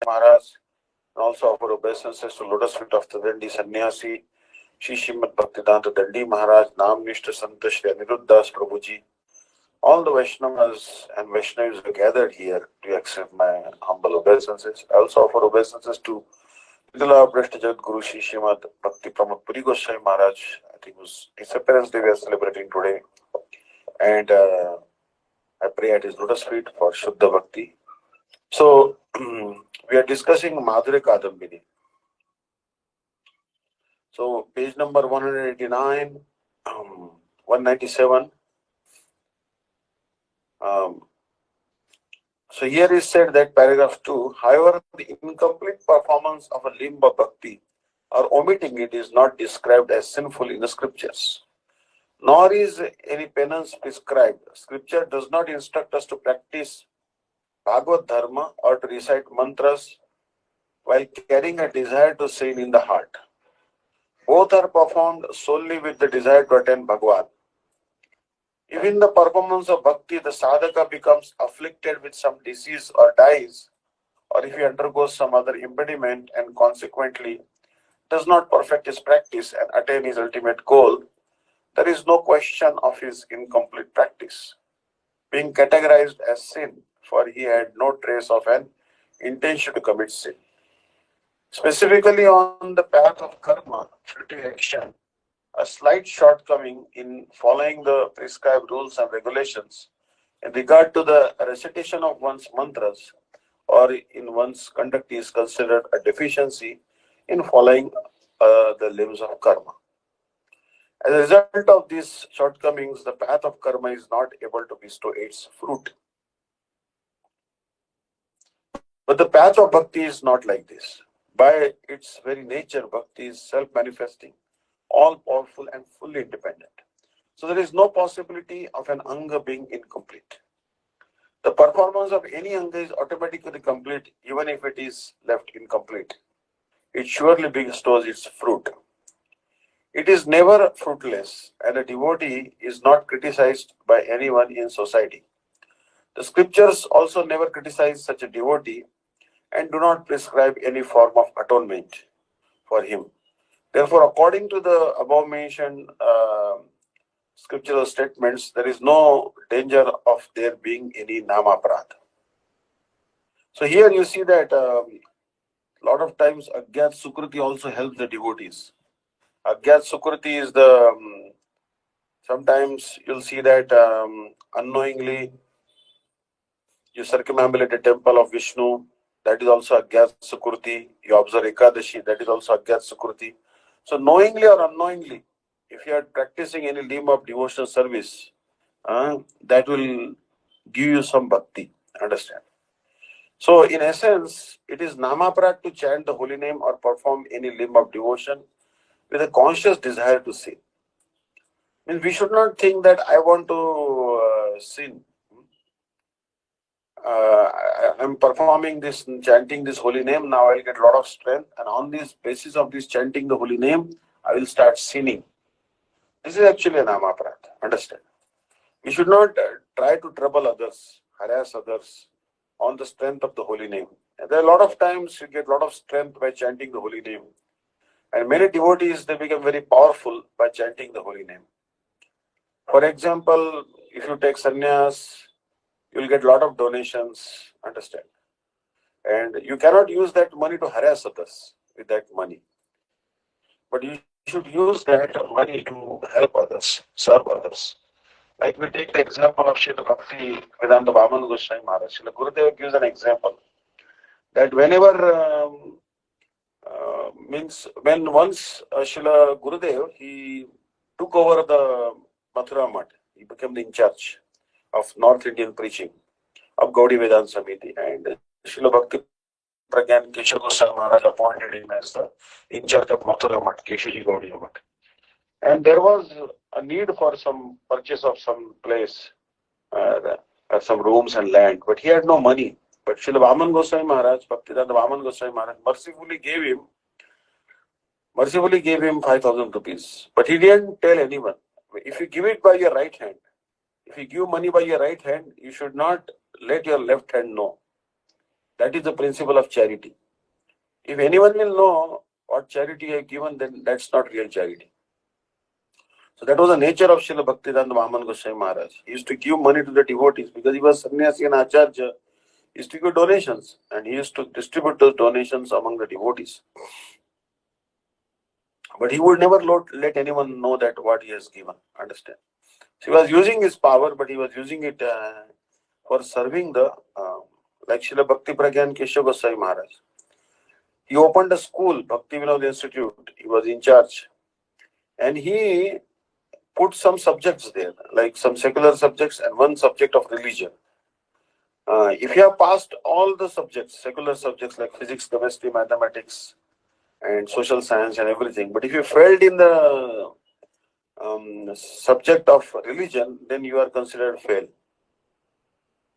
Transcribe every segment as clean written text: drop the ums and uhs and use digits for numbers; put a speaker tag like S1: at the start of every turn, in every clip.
S1: Maharaj, and also offer obeisances to lotus feet of the Dandi Sannyasi, Shri Srimad Bhakti-Vidanta Dandi Maharaj, Nam Nishta Santa Shri Aniruddhas Prabhuji. All the Vaishnavas and Vaishnavas are gathered here to accept my humble obeisances. I also offer obeisances to Vidula Prashta Jagat Guru Shri Srimad Bhakti Pramod Puri Goswami Maharaj. I think his appearance day we are celebrating today. And I pray at his lotus feet for Shuddha Bhakti. So, we are discussing Madhurya kadambini. So, page number 189, 197. So, here is said that paragraph 2, however, the incomplete performance of a limb of bhakti or omitting it is not described as sinful in the scriptures. Nor is any penance prescribed. Scripture does not instruct us to practice Bhagavad Dharma or to recite mantras while carrying a desire to sin in the heart. Both are performed solely with the desire to attain Bhagwan. If in the performance of bhakti the sadhaka becomes afflicted with some disease or dies, or if he undergoes some other impediment and consequently does not perfect his practice and attain his ultimate goal, there is no question of his incomplete practice being categorized as sin, for he had no trace of an intention to commit sin. Specifically on the path of karma, fruitive action, a slight shortcoming in following the prescribed rules and regulations in regard to the recitation of one's mantras or in one's conduct is considered a deficiency in following the limbs of karma. As a result of these shortcomings, the path of karma is not able to bestow its fruit. But the path of bhakti is not like this. By its very nature, bhakti is self-manifesting, all-powerful and fully independent. So there is no possibility of an anga being incomplete. The performance of any anga is automatically complete even if it is left incomplete. It surely bestows its fruit. It is never fruitless, and a devotee is not criticized by anyone in society. The scriptures also never criticize such a devotee and do not prescribe any form of atonement for him. Therefore, according to the above mentioned scriptural statements, there is no danger of there being any namaprad. So here you see that a lot of times Agyat Sukriti also helps the devotees. Agyat Sukriti is the, sometimes you'll see that unknowingly you circumambulate a temple of Vishnu, that is also Agyat Sukriti. You observe Ekadashi, that is also Agyat Sukriti. So knowingly or unknowingly, if you are practicing any limb of devotional service, that will give you some bhakti. Understand? So in essence, it is namaprad to chant the holy name or perform any limb of devotion with a conscious desire to sin. Means we should not think that I want to sin. I'm performing this, chanting this holy name, now I'll get a lot of strength, and on this basis of this chanting the holy name, I will start sinning. This is actually a namaprad. Understand? We should not try to trouble others, harass others on the strength of the holy name. And there are a lot of times you get a lot of strength by chanting the holy name. And many devotees, they become very powerful by chanting the holy name. For example, if you take sannyas, you will get a lot of donations, understand? And you cannot use that money to harass others with that money. But you should use that money to help others, serve others. Like we take the example of Srila Bhakti-Vidanta Goswami Maharaj. Srila Gurudev gives an example that whenever, when once Srila Gurudev, he took over the Mathura Math, he became the in charge of North Indian preaching of Gaudiya Vedanta Samiti, and Srila Bhakti Pragyan Keshav Goswami Maharaj appointed him as the in charge of Mathura Math, Keshaji Gaudiya Math. And there was a need for some purchase of some place, some rooms and land, but he had no money. But Srila Vaman Goswami Maharaj, Bhakti-Vedanta Vaman Goswami Maharaj, mercifully gave him 5,000 rupees. But he didn't tell anyone. If you give it by your right hand, if you give money by your right hand, you should not let your left hand know. That is the principle of charity. If anyone will know what charity you have given, then that's not real charity. So that was the nature of Srila Bhakti-Vidanta Mahaman Goswami Maharaj. He used to give money to the devotees because he was sannyasi and acharya. He used to give donations and he used to distribute those donations among the devotees. But he would never let anyone know that what he has given. Understand? So he was using his power, but he was using it for serving the, like Srila Bhakti Pragyan Keshav Goswami Maharaj. He opened a school, Bhakti-Vinod Institute. He was in charge. And he put some subjects there, like some secular subjects and one subject of religion. If you have passed all the subjects, secular subjects like physics, chemistry, mathematics, and social science and everything, but if you failed in the subject of religion, then you are considered fail.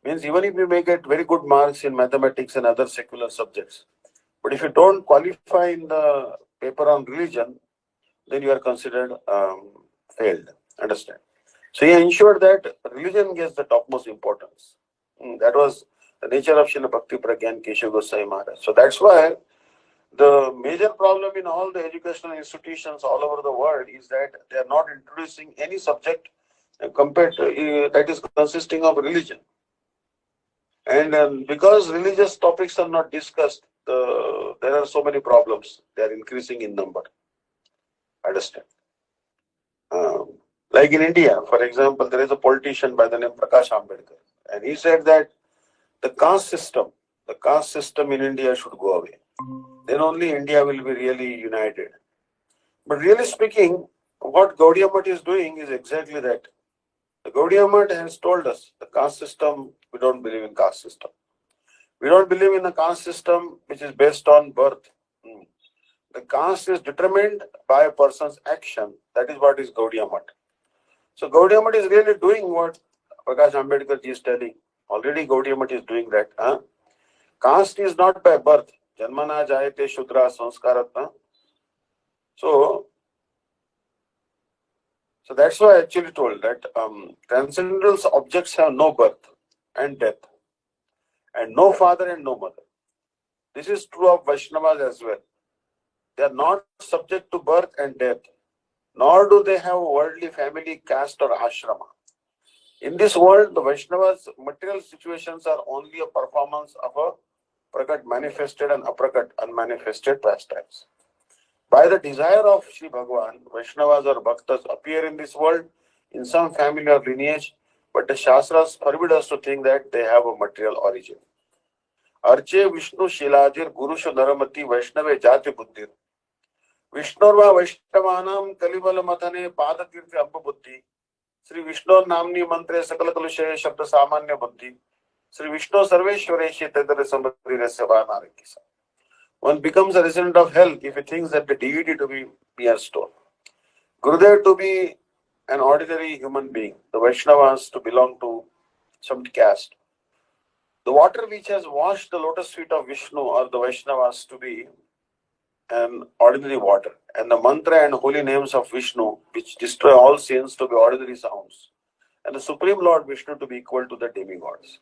S1: Means even if you may get very good marks in mathematics and other secular subjects, but if you don't qualify in the paper on religion, then you are considered failed. Understand? So he ensured that religion gets the topmost importance. That was the nature of Srila Bhakti Pragyan Keshav Goswami Maharaj. So that's why the major problem in all the educational institutions all over the world is that they are not introducing any subject compared to that is consisting of religion. And because religious topics are not discussed, there are so many problems. They are increasing in number. Understand? Like in India, for example, there is a politician by the name Prakash Ambedkar, and he said that the caste system in India should go away. Then only India will be really united. But really speaking, what Gaudiya Math is doing is exactly that. The Gaudiya Math has told us the caste system, we don't believe in caste system. We don't believe in a caste system which is based on birth. The caste is determined by a person's action. That is what is Gaudiya Math. So Gaudiya Math is really doing what Prakash Ambedkar ji is telling. Already Gaudiya Math is doing that. Caste is not by birth. Janmana jayate shudra sanskaratna. So that's why I actually told that transcendental objects have no birth and death, and no father and no mother. This is true of Vaishnavas as well. They are not subject to birth and death, nor do they have worldly family, caste or ashrama. In this world, the Vaishnavas' material situations are only a performance of a prakat manifested and aprakat unmanifested pastimes. By the desire of Sri Bhagavan, Vaishnavas or Bhaktas appear in this world in some family or lineage, but the Shastras forbid us to think that they have a material origin. Arche Vishnu Shilajir Gurusha Naramati Vaishnave Jati Buddhir. Vishnurva Vaishnavanam Kalibala Mathane Padatirthi Abba Buddhi. Sri Vishnu Namni Mantre Sakala Kalushe Shabda Samanya Buddhi. Sri Vishnu Sarveshwareshi Tadare Samadhi Resava Narakisa. One becomes a resident of hell if he thinks that the deity to be mere stone. Gurudev to be an ordinary human being, the Vaishnavas to belong to some caste. The water which has washed the lotus feet of Vishnu or the Vaishnavas to be an ordinary water, and the mantra and holy names of Vishnu which destroy all sins to be ordinary sounds, and the Supreme Lord Vishnu to be equal to the demigods.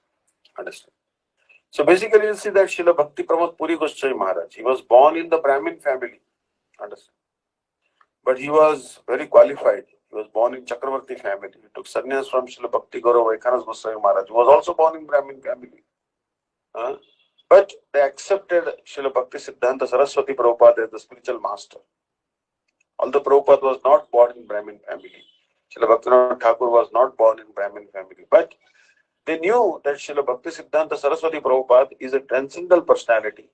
S1: Understand? So basically you see that Srila Bhakti Pramod Puri Goswami Maharaj, he was born in the Brahmin family. Understand? But he was very qualified. He was born in Chakravarti family. He took sannyas from Srila Bhakti Gaurav Vaikhanas Goswami Maharaj, who was also born in Brahmin family. But they accepted Srila Bhakti-Siddhanta Saraswati Prabhupada as the spiritual master. Although Prabhupada was not born in Brahmin family. Srila Bhaktivinoda Thakur was not born in Brahmin family. But they knew that Srila Bhakti-Siddhanta Saraswati Prabhupada is a transcendental personality.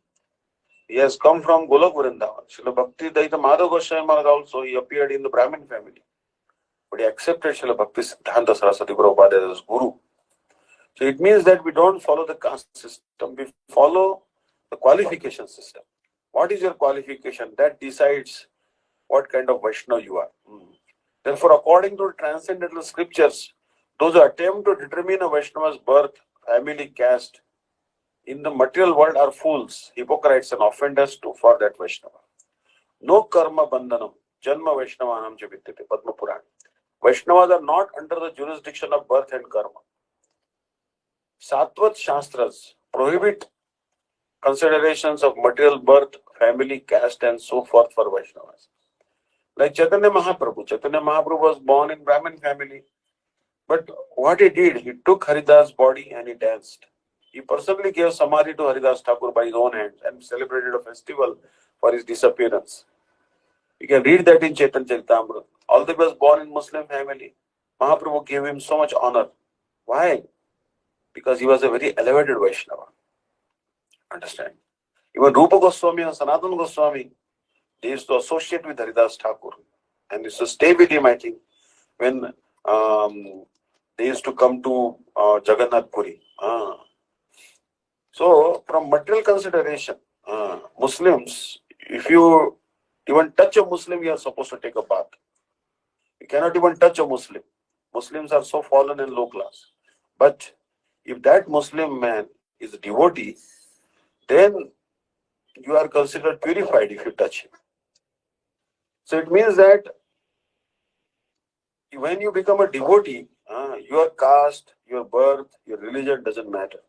S1: He has come from Golok Vrindavan. Srila Bhakti-Daita Madhav Goswami Maharaj also, he appeared in the Brahmin family. But he accepted Srila Bhakti-Siddhanta Saraswati Prabhupada as Guru. So it means that we don't follow the caste system, we follow the qualification system. What is your qualification? That decides what kind of Vaishnava you are. Therefore, according to transcendental scriptures, those who attempt to determine a Vaishnava's birth, family, caste in the material world are fools, hypocrites and offenders for that Vaishnava. No karma bandhanam, janma Vaishnavanam chavityate, Padma Purana. Vaishnavas are not under the jurisdiction of birth and karma. Sattvat Shastras prohibit considerations of material birth, family, caste, and so forth for Vaishnavas. Like Chaitanya Mahaprabhu. Chaitanya Mahaprabhu was born in Brahmin family. But what he did, he took Haridas' body and he danced. He personally gave Samadhi to Haridas Thakur by his own hands and celebrated a festival for his disappearance. You can read that in Chaitanya Charitamrita. Although he was born in Muslim family, Mahaprabhu gave him so much honor. Why? Because he was a very elevated Vaishnava. Understand? Even Rupa Goswami and Sanatana Goswami, they used to associate with Haridas Thakur and used to stay with him, I think, when they used to come to Jagannath Puri. So, from material consideration, Muslims, if you even touch a Muslim, you are supposed to take a bath. You cannot even touch a Muslim. Muslims are so fallen and low class. But if that Muslim man is a devotee, then you are considered purified if you touch him. So it means that when you become a devotee, your caste, your birth, your religion doesn't matter.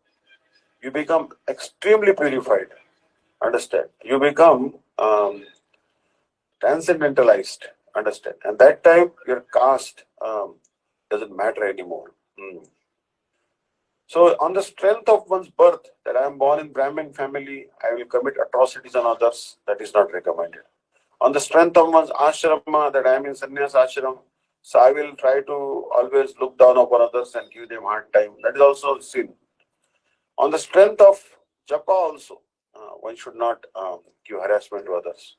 S1: You become extremely purified. Understand? You become transcendentalized. Understand? And that time your caste doesn't matter anymore. So on the strength of one's birth, that I am born in Brahmin family, I will commit atrocities on others, that is not recommended. On the strength of one's ashrama, that I am in sannyas ashram, so I will try to always look down upon others and give them hard time. That is also sin. On the strength of japa also, one should not give harassment to others.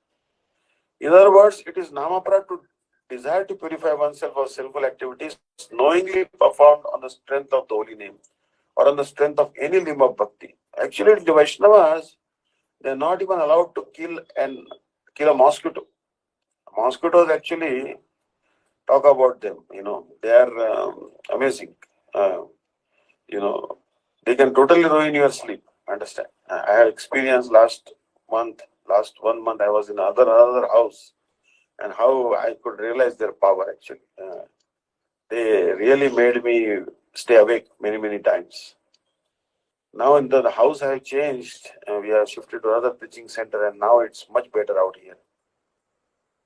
S1: In other words, it is namaprad to desire to purify oneself of sinful activities knowingly performed on the strength of the holy name or on the strength of any limb of bhakti. Actually, the Vaishnavas, they are not even allowed to kill a mosquito. Mosquitoes actually talk about them, they are amazing. They can totally ruin your sleep. Understand? I have experienced last 1 month I was in another house, and how I could realize their power actually. They really made me stay awake many times. Now in the house I have changed, we have shifted to another preaching center, and now it's much better out here.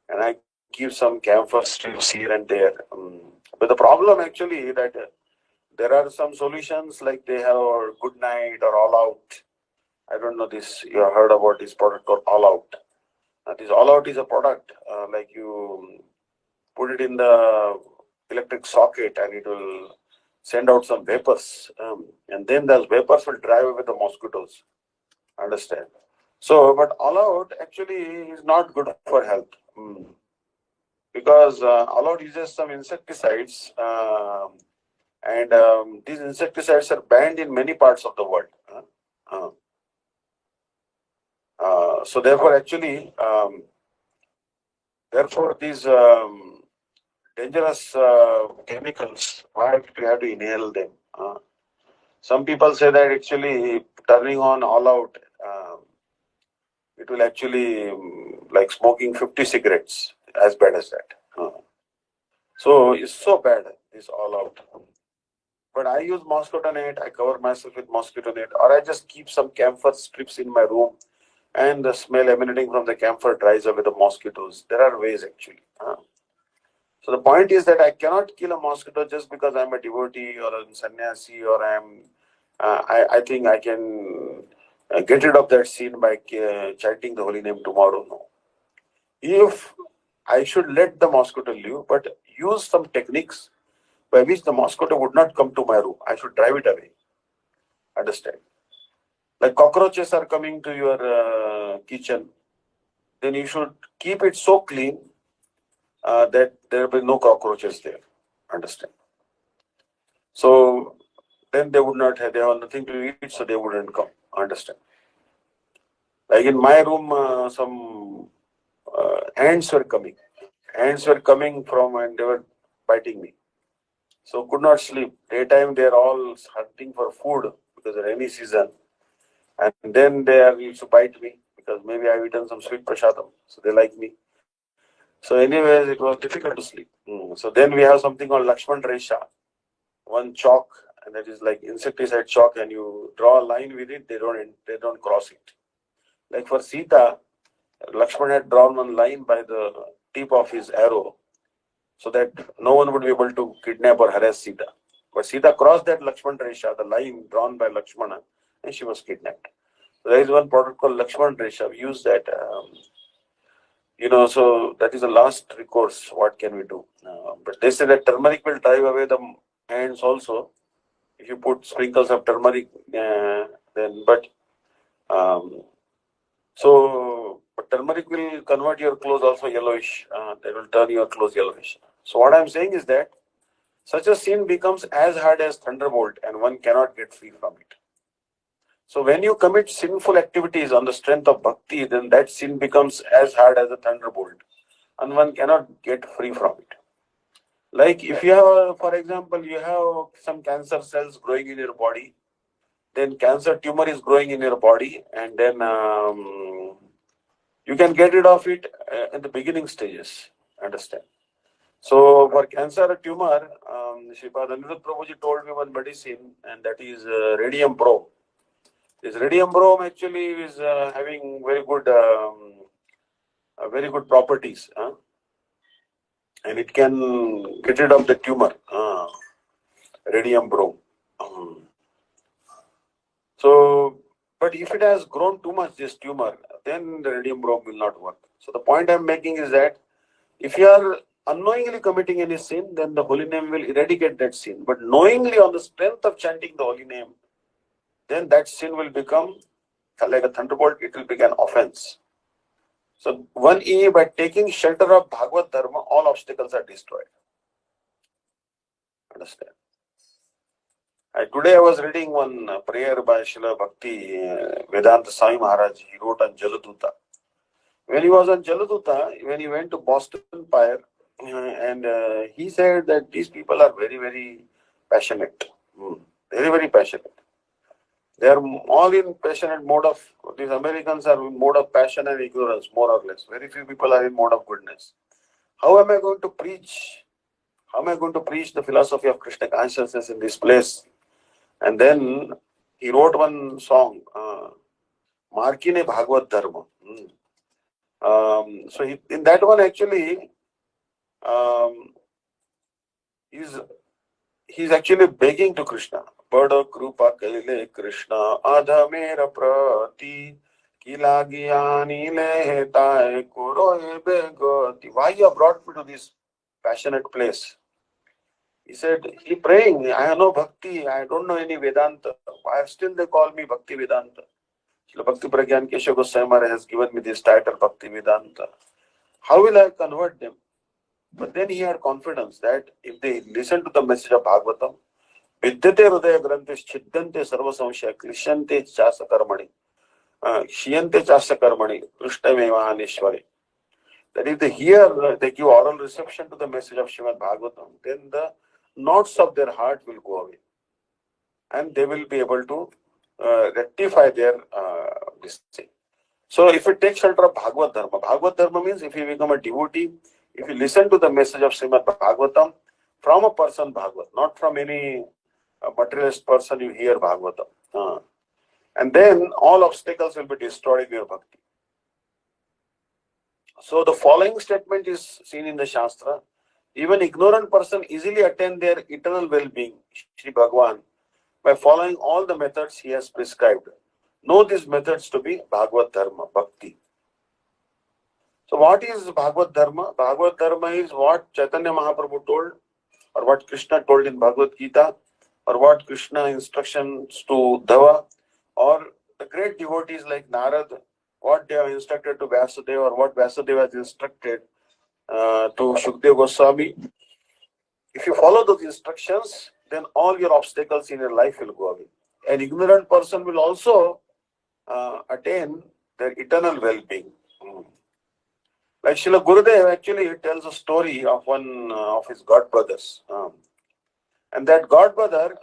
S1: And I keep some camphor strips here and there. But the problem actually that there are some solutions like they have Good Night or All Out. I don't know this. You have heard about this product called All Out. This All Out is a product like you put it in the electric socket and it will send out some vapors, and then those vapors will drive away the mosquitoes. Understand? So, but All Out actually is not good for health, because All Out uses some insecticides, and these insecticides are banned in many parts of the world. So therefore, actually, these dangerous chemicals, why do you have to inhale them? Some people say that actually turning on All Out, it will actually like smoking 50 cigarettes, as bad as that. So it's so bad, this All Out. But I use mosquito net, I cover myself with mosquito net, or I just keep some camphor strips in my room, and the smell emanating from the camphor drives away the mosquitoes. There are ways actually. So the point is that I cannot kill a mosquito just because I'm a devotee or a sannyasi, or I think I can get rid of that sin by chanting the holy name tomorrow. No. If I should let the mosquito live, but use some techniques by which the mosquito would not come to my room, I should drive it away. Understand? Like cockroaches are coming to your kitchen, then you should keep it so clean that there will be no cockroaches there. Understand? So then they would not have, they have nothing to eat, so they wouldn't come. Understand? Like in my room, some ants were coming. Ants were coming from and they were biting me. So could not sleep. Daytime they are all hunting for food because of rainy season. And then they are used to bite me because maybe I've eaten some sweet prasadam. So they like me. So anyways, it was difficult to sleep. So then we have something called Lakshman Resha, one chalk, and that is like insecticide chalk, and you draw a line with it, they don't cross it. Like for Sita, Lakshman had drawn one line by the tip of his arrow so that no one would be able to kidnap or harass Sita. But Sita crossed that Lakshman Resha, the line drawn by Lakshmana, and she was kidnapped. So there is one product called Lakshman Resha. We use that, so that is the last recourse. What can we do? But they say that turmeric will drive away the ants also. If you put sprinkles of turmeric, but turmeric will convert your clothes also yellowish. They will turn your clothes yellowish. So what I'm saying is that such a sin becomes as hard as thunderbolt, and one cannot get free from it. So when you commit sinful activities on the strength of bhakti, then that sin becomes as hard as a thunderbolt, and one cannot get free from it. Like if you have, for example, you have some cancer cells growing in your body, then cancer tumor is growing in your body, and then you can get rid of it in the beginning stages. Understand? So for cancer tumor, Sripad Anirudh Prabhuji told me one medicine, and that is radium brom. This radium brom actually is having very good properties, and it can get rid of the tumor. Radium brom. But if it has grown too much, this tumor, then the radium brom will not work. So the point I'm making is that if you are unknowingly committing any sin, then the holy name will eradicate that sin. But knowingly, on the strength of chanting the holy name, then that sin will become like a thunderbolt, it will become an offense. So 1E, by taking shelter of Bhagavad Dharma, all obstacles are destroyed. Understand? Today I was reading one prayer by Srila Bhakti-Vidanta Swami Maharaj. He wrote on Jaladuta. When he was on Jaladuta, when he went to Boston Pyre, and he said that these people are very, very passionate. Very, very passionate. They are all in passionate mode of, these Americans are in mode of passion and ignorance, more or less. Very few people are in mode of goodness. How am I going to preach? How am I going to preach the philosophy of Krishna consciousness in this place? And then he wrote one song, Markine Bhagavad Dharma. In that one actually, he's actually begging to Krishna. Bada Krupa Kaile Krishna Adha Mera Prati Kilagiyani Lehetai Kuroe Begati. Why you have brought me to this passionate place? He said, he praying, I have no bhakti, I don't know any Vedanta. Why still they call me Bhakti-Vidanta? Bhakti Pragyan Keshav Goswami Maharaj has given me this title, Bhakti-Vidanta. How will I convert them? But then he had confidence that if they listen to the message of Bhagavatam, Vidyate Hridaya Granthis Chiddante Sarva Samshaya Krishyante Chasa Karmani Shiyante Chasa Karmani Krishnamevahanieshwari. That if they hear, they give oral reception to the message of Srimad Bhagavatam, then the knots of their heart will go away. And they will be able to rectify their this thing. So if you take shelter of Bhagavad Dharma means if you become a devotee, if you listen to the message of Srimad Bhagavatam from a person Bhagavat, not from any materialist person, you hear Bhagavatam. And then all obstacles will be destroyed in your bhakti. So the following statement is seen in the Shastra. Even ignorant person easily attain their eternal well-being, Shri Bhagavan, by following all the methods he has prescribed. Know these methods to be Bhagavad Dharma, Bhakti. So what is Bhagavad Dharma? Bhagavad Dharma is what Chaitanya Mahaprabhu told, or what Krishna told in Bhagavad Gita, or what Krishna instructions to Dhava, or the great devotees like Narad, what they have instructed to Vasudeva, or what Vasudeva has instructed to Shukdev Goswami. If you follow those instructions, then all your obstacles in your life will go away. An ignorant person will also attain their eternal well-being. Like Srila Gurudev actually tells a story of one of his godbrothers. And that godbrother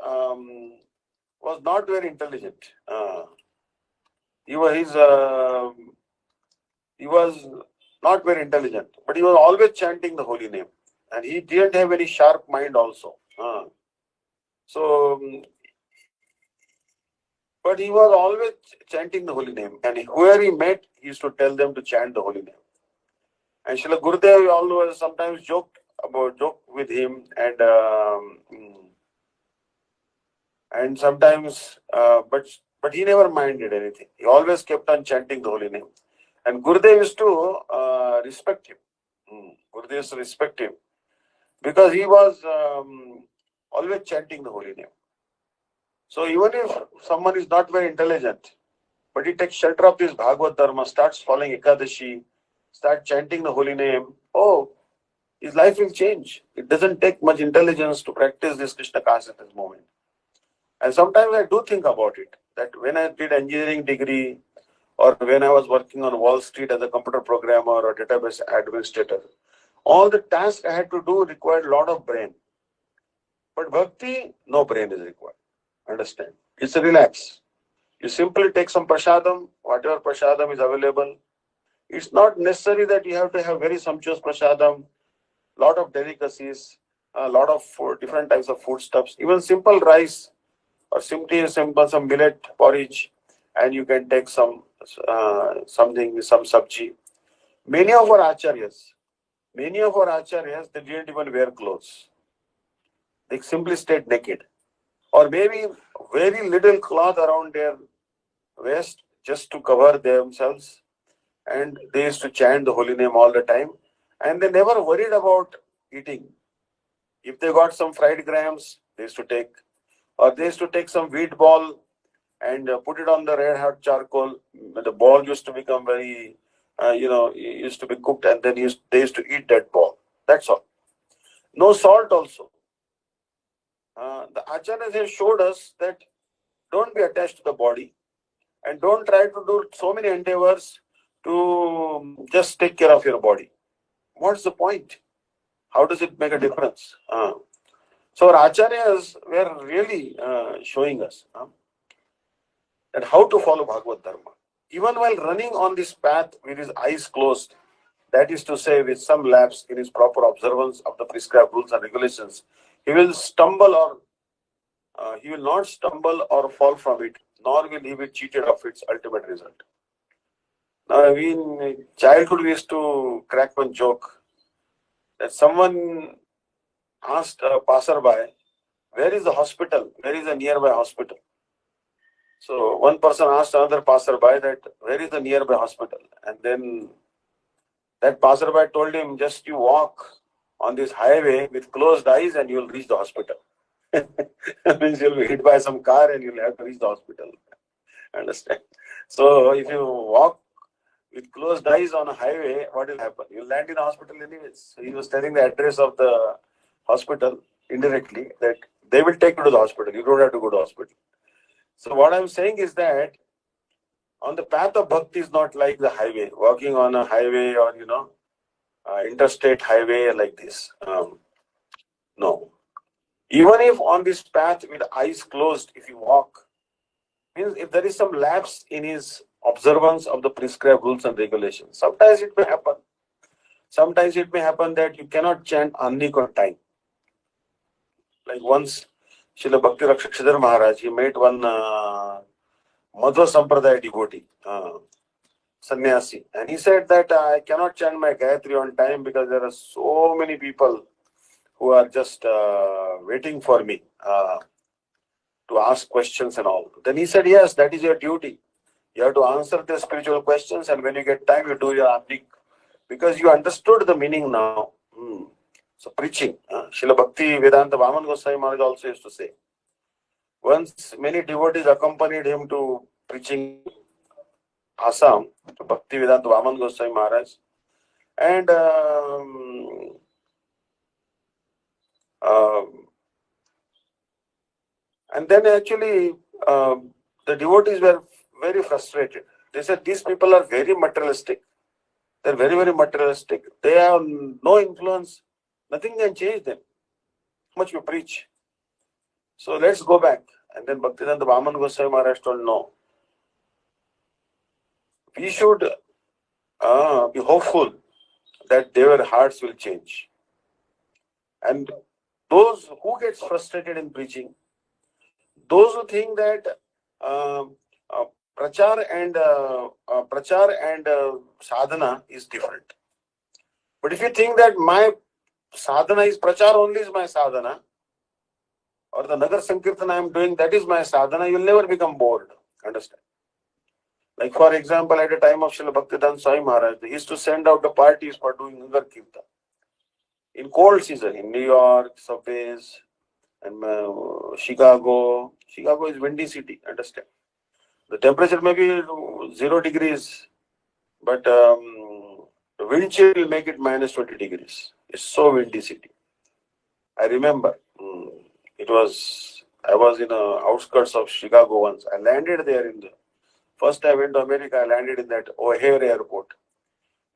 S1: was not very intelligent. He was not very intelligent, but he was always chanting the holy name. And he didn't have any sharp mind also. So, but he was always chanting the holy name, and whoever he met, he used to tell them to chant the holy name. And Srila Gurudev always sometimes joke with him, and sometimes, but he never minded anything. He always kept on chanting the holy name, and Gurudev used to respect him. Gurudev used to respect him because he was always chanting the holy name. So even if someone is not very intelligent, but he takes shelter of this Bhagavad Dharma, starts following Ekadashi, start chanting the holy name, his life will change. It doesn't take much intelligence to practice this Krishna consciousness movement. And sometimes I do think about it, that when I did engineering degree or when I was working on Wall Street as a computer programmer or database administrator, all the tasks I had to do required a lot of brain. But bhakti, no brain is required. Understand? It's a relax. You simply take some prasadam, whatever prasadam is available. It's not necessary that you have to have very sumptuous prasadam, lot of delicacies, a lot of food, different types of foodstuffs, even simple rice or simply simple some millet porridge, and you can take some something with some sabji. Many of our acharyas, they didn't even wear clothes. They simply stayed naked, or maybe very little cloth around their waist just to cover themselves, and they used to chant the holy name all the time, and they never worried about eating. If they got some fried grams, they used to take, or they used to take some wheat ball and put it on the red hot charcoal. The ball used to become very, used to be cooked, and then they used to eat that ball. That's all. No salt also. The acharyas have showed us that don't be attached to the body and don't try to do so many endeavors to just take care of your body. What's the point? How does it make a difference? So our acharyas were really showing us that how to follow Bhagavad Dharma. Even while running on this path with his eyes closed, that is to say, with some lapse in his proper observance of the prescribed rules and regulations, he will not stumble or fall from it, nor will he be cheated of its ultimate result. Now, in childhood, we used to crack one joke that someone asked a passerby, "Where is the hospital? Where is the nearby hospital?" So one person asked another passerby that, "Where is the nearby hospital?" And then that passerby told him, "Just you walk on this highway with closed eyes and you'll reach the hospital." Means you'll be hit by some car and you'll have to reach the hospital. Understand? So if you walk with closed eyes on a highway, what will happen? You'll land in the hospital anyways. So he was telling the address of the hospital indirectly, that they will take you to the hospital. You don't have to go to the hospital. So what I'm saying is that on the path of bhakti is not like the highway, walking on a highway or, interstate highway like this. No. Even if on this path with eyes closed, if you walk, means if there is some lapse in his observance of the prescribed rules and regulations, sometimes it may happen. Sometimes it may happen that you cannot chant Annik on time. Like once, Srila Bhakti Rakshakshidhar Maharaj, he met one Madhva Sampradaya devotee, sannyasi, and he said that I cannot chant my Gayatri on time because there are so many people who are just waiting for me to ask questions and all. Then he said, yes, that is your duty. You have to answer their spiritual questions, and when you get time, you do your Annik, because you understood the meaning now. So preaching, Srila Bhakti-Vidanta Vaman Goswami Maharaj also used to say, once many devotees accompanied him to preaching Assam, to Bhakti-Vidanta Vaman Goswami Maharaj, and then actually the devotees were very frustrated. They said, these people are very materialistic. They're very, very materialistic. They have no influence. Nothing can change them. How much we preach. So let's go back. And then Bhaktivedanta Vaman Goswami Maharaj told, no. We should be hopeful that their hearts will change. And those who gets frustrated in preaching, those who think that uh, uh, prachar and sadhana is different. But if you think that my sadhana is prachar only is my sadhana, or the Nagar Sankirtan I am doing, that is my sadhana, you will never become bored. Understand? Like for example, at the time of Srila Bhakti-Vidanta Swami Maharaj, he used to send out the parties for doing Nagar Kirtan. In cold season, in New York, subways, and Chicago. Chicago is windy city, understand? The temperature may be 0 degrees, but the wind chill will make it minus 20 degrees. It's so windy city. I remember I was in the outskirts of Chicago once. I landed there first I went to America, I landed in that O'Hare airport.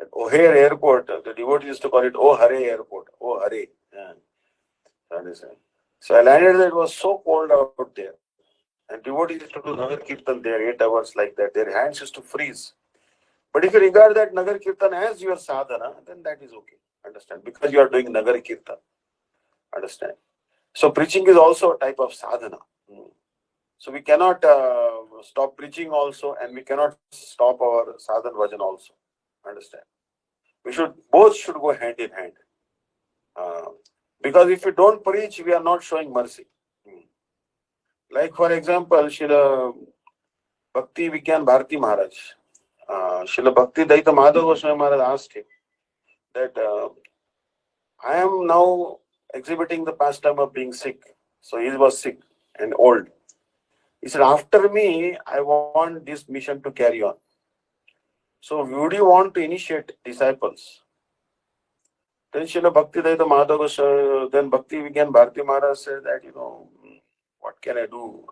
S1: At O'Hare airport, the devotees used to call it O'Hare airport. O'Hare. Yeah. Understand? So I landed there, it was so cold out there. And devotees used to do Nagar Kirtan there, 8 hours like that. Their hands used to freeze. But if you regard that Nagar Kirtan as your sadhana, then that is okay. Understand? Because you are doing Nagar Kirtan. Understand? So preaching is also a type of sadhana. So we cannot stop preaching also, and we cannot stop our sadhana bhajan also. Understand? Both should go hand in hand. Because if we don't preach, we are not showing mercy. Like for example, Srila Bhakti-Vidanta Bharati Maharaj, Srila Bhakti-Daita Madhava Goswami Maharaj asked him that I am now exhibiting the pastime of being sick. So he was sick and old. He said, after me, I want this mission to carry on. So would you want to initiate disciples? Then Srila Bhakti-Daita Madhava Goswami, then Bhakti-Vidanta Bharati Maharaj said that, what can I do?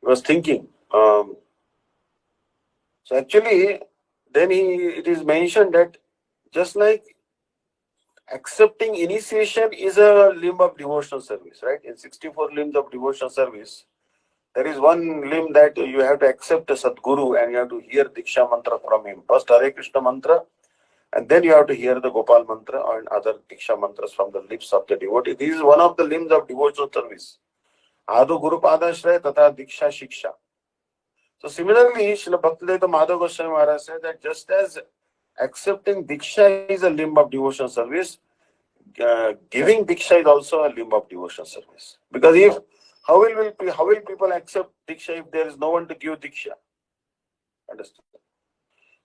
S1: He was thinking. So actually, then it is mentioned that just like accepting initiation is a limb of devotional service, right? In 64 limbs of devotional service, there is one limb that you have to accept a Sadguru and you have to hear Diksha mantra from him. First Hare Krishna mantra, and then you have to hear the Gopal mantra and other Diksha mantras from the lips of the devotee. This is one of the limbs of devotional service. Adu Guru Padashraya Tata Diksha Shiksha. So similarly, Srila Bhakti-Vedanta Madhava Goswami Maharaj said that just as accepting Diksha is a limb of devotional service, giving Diksha is also a limb of devotional service. Because how will people accept Diksha if there is no one to give Diksha? Understand?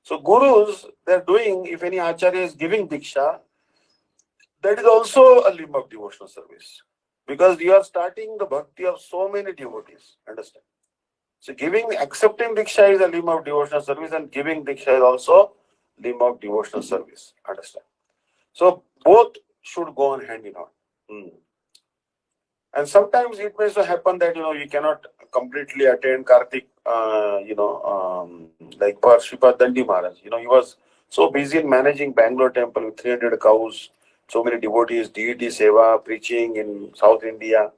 S1: So Gurus, they are doing, if any Acharya is giving Diksha, that is also a limb of devotional service. Because you are starting the bhakti of so many devotees. Understand? So accepting Diksha is a limb of devotional service, and giving Diksha is also limb of devotional service. Understand? So both should go on hand in hand. And sometimes it may so happen that, you cannot completely attend Kartik, like for Sripad Dandi Maharaj. He was so busy in managing Bangalore temple with 300 cows, so many devotees, deity seva, preaching in South India.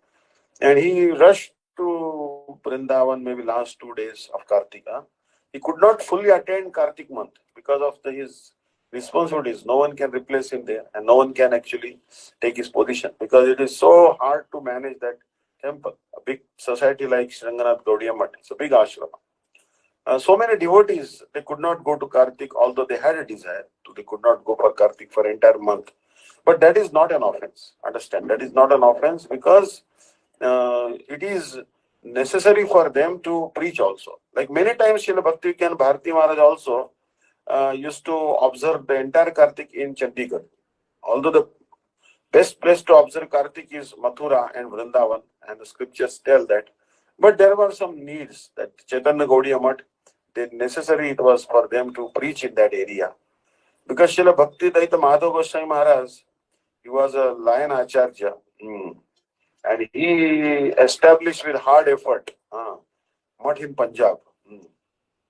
S1: And he rushed to Vrindavan maybe last 2 days of Kartika. He could not fully attend Kartik month because of his responsibilities. No one can replace him there, and no one can actually take his position because it is so hard to manage that temple. A big society like Sranganath Gaudiya Math, it's a big ashrama. So many devotees, they could not go to Kartik, although they had a desire to. They could not go for Kartik for entire month. But that is not an offense. Understand? That is not an offense because it is necessary for them to preach also. Like many times, Srila Bhakti-Vidanta Bharati Maharaj also used to observe the entire Kartik in Chandigarh. Although the best place to observe Kartik is Mathura and Vrindavan, and the scriptures tell that. But there were some needs that Chaitanya Gaudiya Math, necessary it was for them to preach in that area. Because Srila Bhakti-Daita Madhava Goswami Maharaj, he was a Lion Acharya. And he established with hard effort Math in Punjab.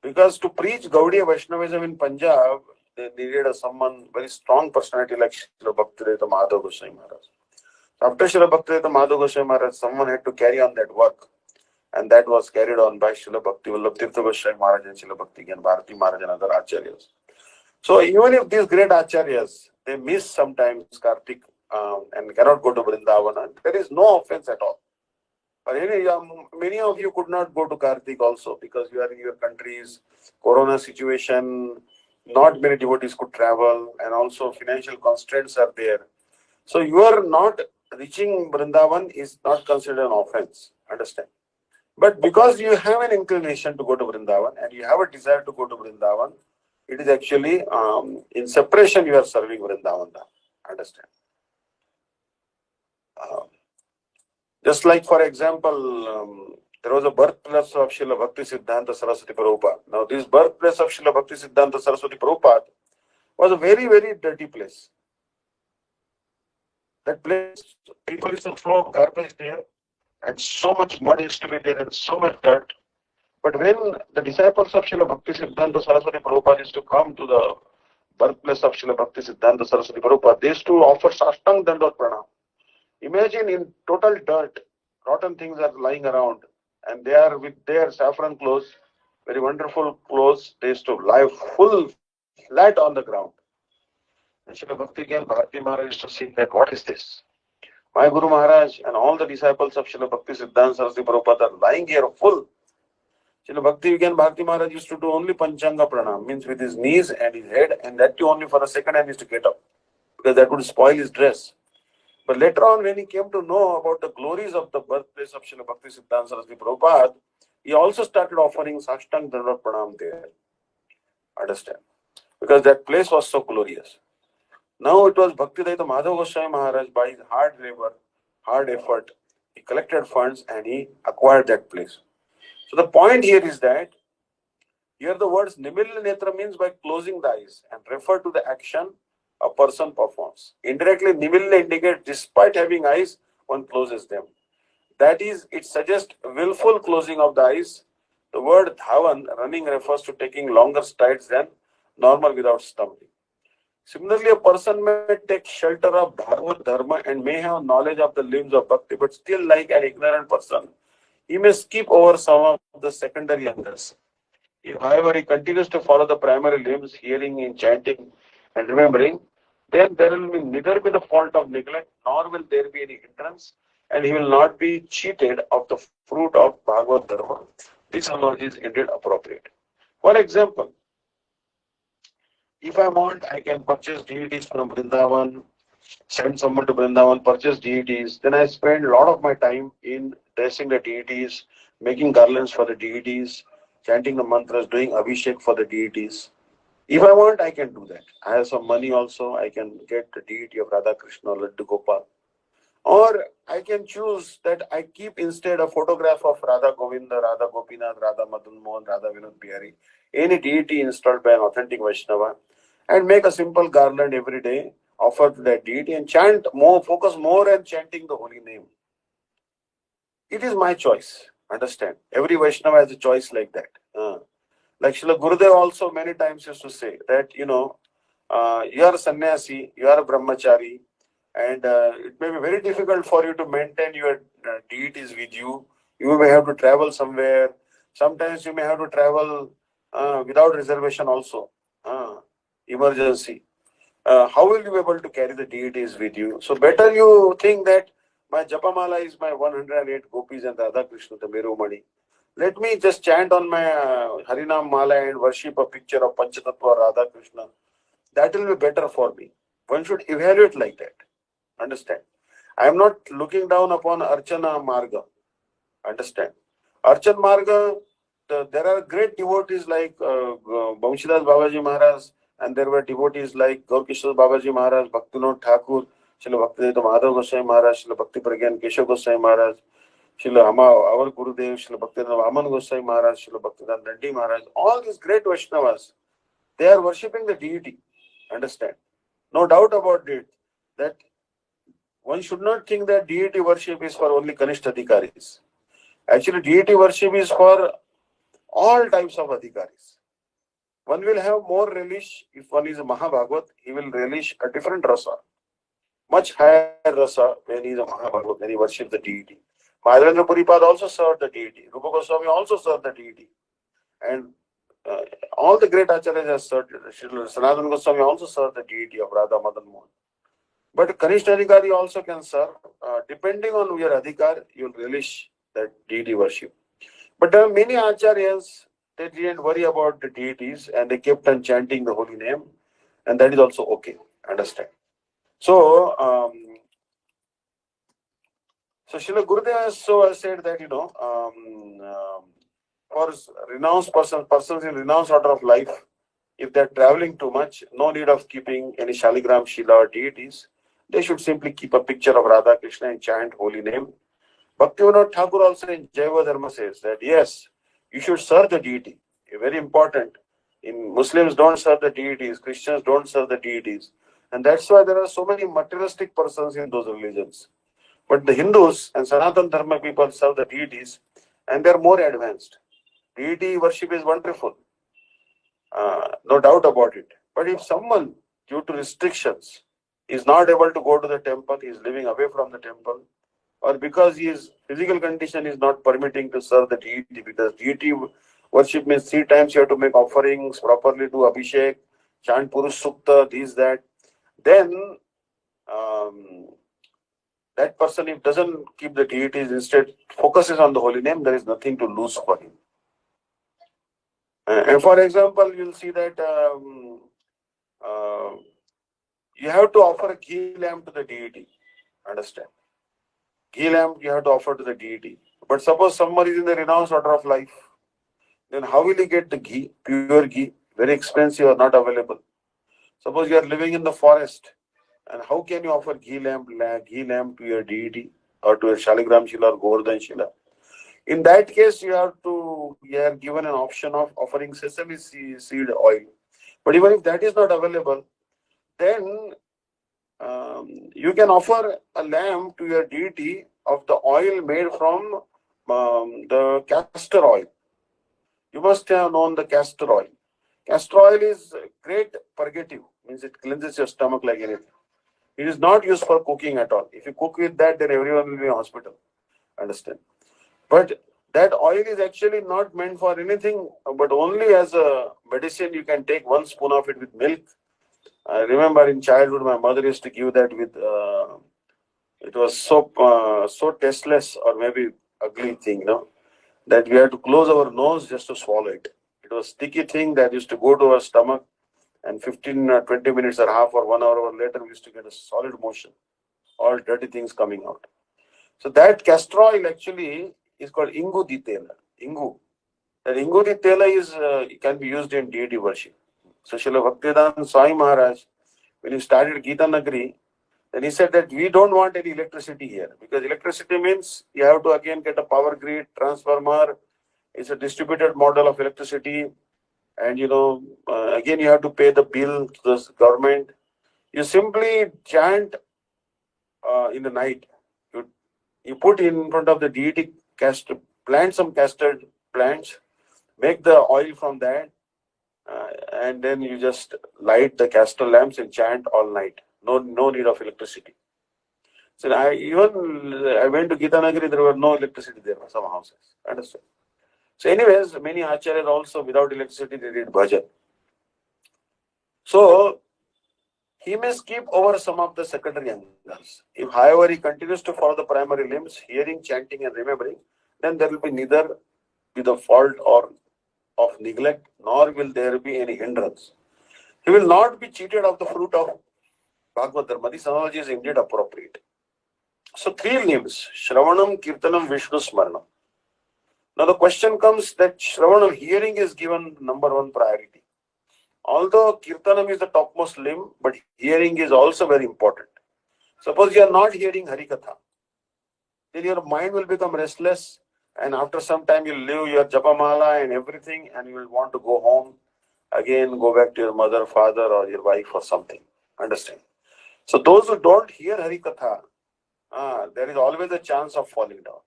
S1: Because to preach Gaudiya Vaishnavism in Punjab, they needed someone very strong personality like Srila Bhakti-Vedanta Madhava Goswami Maharaj. After Srila Bhakti-Vedanta Madhava Goswami Maharaj, someone had to carry on that work. And that was carried on by Srila Bhakti-Vallabh Tirtha Goswami Maharaj and Srila Bhakti-Vidanta Bharati Maharaj and other Acharyas. So even if these great Acharyas, they miss sometimes Kartik and cannot go to Vrindavan, there is no offense at all. Or many of you could not go to Kartik also because you are in your country's corona situation. Not many devotees could travel, and also financial constraints are there. So you are not reaching Vrindavan is not considered an offense. Understand? But because you have an inclination to go to Vrindavan and you have a desire to go to Vrindavan, it is actually in separation you are serving Vrindavan. Understand? Um, just like, for example, there was a birthplace of Srila Bhakti Siddhanta Saraswati Prabhupada. Now, this birthplace of Srila Bhakti Siddhanta Saraswati Prabhupada was a very, very dirty place. That place, people used to throw garbage there, and so much mud used to be there, and so much dirt. But when the disciples of Srila Bhakti Siddhanta Saraswati Prabhupada used to come to the birthplace of Srila Bhakti Siddhanta Saraswati Prabhupada, they used to offer Sashtang Dandot Pranam. Imagine in total dirt, rotten things are lying around, and they are with their saffron clothes, very wonderful clothes. They used to lie full flat on the ground. And Srila Bhakti Bharati Maharaj used to see that, what is this? My Guru Maharaj and all the disciples of Srila Bhakti Siddhanta Saraswati Prabhupada are lying here full. Srila Bhakti Maharaj used to do only Panchanga Pranam, means with his knees and his head, and that too only for a second, and he used to get up because that would spoil his dress. But later on, when he came to know about the glories of the birthplace of Srila Bhakti Siddhanta Saraswati Prabhupada, he also started offering Sashtang Dandot Pranam there. Understand? Because that place was so glorious. Now it was Bhakti-Vidanta Madhava Goswami Maharaj, by his hard labor, hard effort, he collected funds and he acquired that place. So the point here is that here the words Nimilla Netra means by closing the eyes and refer to the action a person performs. Indirectly, Nimilla indicates despite having eyes, one closes them. That is, it suggests willful closing of the eyes. The word Dhavan, running, refers to taking longer strides than normal without stumbling. Similarly, a person may take shelter of Bhagavad Dharma and may have knowledge of the limbs of Bhakti, but still, like an ignorant person, he may skip over some of the secondary angles. If, however, he continues to follow the primary limbs, hearing in chanting and remembering, then there will be neither be the fault of neglect, nor will there be any hindrance, and he will not be cheated of the fruit of Bhagavad Dharma. This analogy is indeed appropriate. For example, if I want, I can purchase deities from Vrindavan, send someone to Vrindavan, purchase deities. Then I spend a lot of my time in dressing the deities, making garlands for the deities, chanting the mantras, doing abhishek for the deities. If I want, I can do that. I have some money also. I can get the deity of Radha Krishna, Laddu Gopal. Or I can choose that I keep instead a photograph of Radha Govinda, Radha Gopinath, Radha Madan Mohan, Radha Vinod Bihari, any deity installed by an authentic Vaishnava, and make a simple garland every day, offer to that deity and chant more, focus more on chanting the holy name. It is my choice. Understand? Every Vaishnava has a choice like that. Like Srila Gurudev also many times used to say that, you are a sannyasi, you are a brahmachari, and it may be very difficult for you to maintain your deities with you. You may have to travel somewhere. Sometimes you may have to travel without reservation also. Emergency. How will you be able to carry the deities with you? So better you think that my Japamala is my 108 gopis and Radha Krishna, the Merumani. Let me just chant on my Harinam Mala and worship a picture of Panchatattva Radha Krishna. That will be better for me. One should evaluate like that. Understand? I am not looking down upon Archana Marga. Understand? Archan Marga, there are great devotees like Vamshidas Babaji Maharaj, and there were devotees like Gaurkishore Babaji Maharaj, Bhaktivinoda Thakur, Srila Bhaktivedanta Madhava Goswami Maharaj, Srila Bhakti Pragyan Keshav Goswami Maharaj, Srila our Gurudev, Srila Bhaktivedanta Vaman Goswami Maharaj, Srila Bhaktivedanta Nandi Maharaj, all these great Vaishnavas, they are worshipping the deity. Understand? No doubt about it that one should not think that deity worship is for only Kanishta Adhikaris. Actually, deity worship is for all types of Adhikaris. One will have more relish if one is a Mahabhagavat, he will relish a different rasa, much higher rasa when he is a Mahabhagavat, when he worships the deity. Madhurya Puripad also served the deity. Rupa Goswami also served the deity. And all the great acharyas have served. Sanatana Goswami also served the deity of Radha Madan Mohan. But Kanishta Adhikari also can serve. Depending on your Adhikar, you will relish that deity worship. But there are many acharyas, they didn't worry about the deities and they kept on chanting the holy name, and that is also okay. Understand? So, so Srila Gurudev has said that, for renounced persons in renounced order of life, if they're traveling too much, no need of keeping any Shaligram, Shila or deities. They should simply keep a picture of Radha Krishna and chant holy name. Bhakti-Vinod Thakur also in Jaiva Dharma says that yes, you should serve the deity. Very important. In Muslims don't serve the deities, Christians don't serve the deities. And that's why there are so many materialistic persons in those religions. But the Hindus and Sanatan Dharma people serve the deities and they're more advanced. Deity worship is wonderful. No doubt about it. But if someone, due to restrictions, is not able to go to the temple, he is living away from the temple, or because his physical condition is not permitting to serve the deity, because deity worship means 3 times you have to make offerings, properly do abhishek, chant Purush Sukta, this, that, then that person, if doesn't keep the deities, instead focuses on the holy name, there is nothing to lose for him. And for example, you'll see that you have to offer a ghee lamp to the deity. Understand? Ghee lamp you have to offer to the deity. But suppose someone is in the renounced order of life, then how will he get the ghee, pure ghee, very expensive or not available? Suppose you are living in the forest, and how can you offer ghee lamp to your deity or to a Shaligram Shila or Govardhan Shila? In that case, you are given an option of offering sesame seed oil. But even if that is not available, then you can offer a lamp to your deity of the oil made from the castor oil. You must have known the castor oil. Castor oil is great purgative, means it cleanses your stomach like anything. It is not used for cooking at all. If you cook with that, then everyone will be in hospital. Understand? But that oil is actually not meant for anything, but only as a medicine. You can take 1 spoon of it with milk. I remember in childhood, my mother used to give that with, it was so tasteless or maybe ugly thing, that we had to close our nose just to swallow it. It was sticky thing that used to go to our stomach, and 15 or 20 minutes or half or 1 hour later, we used to get a solid motion, all dirty things coming out. So that castor oil actually is called Ingu Ditela. Ingu. That Ingu Ditela is can be used in deity worship. So Srila Bhakti-Vedanta Swami Maharaj, when he started Gita Nagari, then he said that we don't want any electricity here, because electricity means you have to again get a power grid, transformer. It's a distributed model of electricity, and again you have to pay the bill to the government. You simply chant in the night. You put in front of the deity plant some castor plants, make the oil from that, and then you just light the castor lamps and chant all night. No need of electricity. So I went to Gita Nagari, there were no electricity there, some houses. Understand? So anyways, many acharyas also without electricity they did bhajan. So he may skip over some of the secondary angles. If however he continues to follow the primary limbs, hearing, chanting and remembering, then there will be neither be the fault or of neglect, nor will there be any hindrance. He will not be cheated of the fruit of Bhagavad Dharma. This analogy is indeed appropriate. So 3 limbs, Shravanam, Kirtanam, Vishnu Smaranam. Now the question comes that Shravanam, hearing, is given number 1 priority. Although Kirtanam is the topmost limb, but hearing is also very important. Suppose you are not hearing Harikatha, then your mind will become restless, and after some time you'll leave your Japamala and everything, and you will want to go home, again go back to your mother, father or your wife or something. Understand? So those who don't hear Harikatha, there is always a chance of falling down.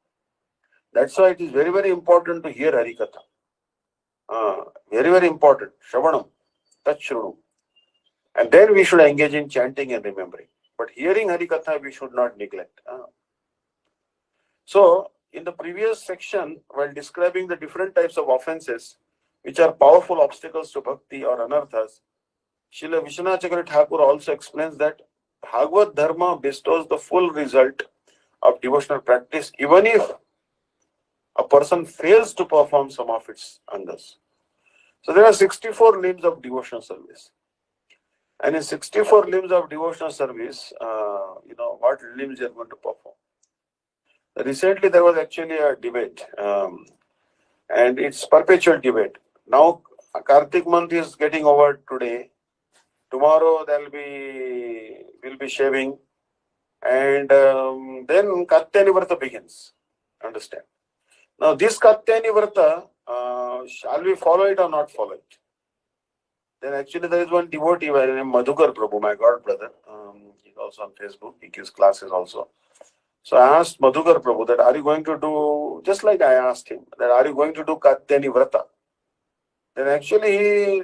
S1: That's why it is very, very important to hear Harikatha. Very, very important. Shravanam, Tachrunu. And then we should engage in chanting and remembering. But hearing Harikatha, we should not neglect. So, in the previous section, while describing the different types of offenses, which are powerful obstacles to bhakti or anarthas, Srila Vishnu Thakur also explains that Bhagavad Dharma bestows the full result of devotional practice, even if a person fails to perform some of its angas. So there are 64 limbs of devotional service. And in 64 limbs of devotional service, what limbs you are going to perform. Recently, there was actually a debate, and it's perpetual debate. Now, Kartik month is getting over today. Tomorrow, we'll be shaving, and then Katyani Vrata begins. Understand? Now, this Katyani Vrata, shall we follow it or not follow it? Then actually there is one devotee by the name Madhukar Prabhu, my god brother. He's also on Facebook. He gives classes also. So I asked Madhukar Prabhu that are you going to do, just like I asked him, that are you going to do Katyani Vrata? Then actually he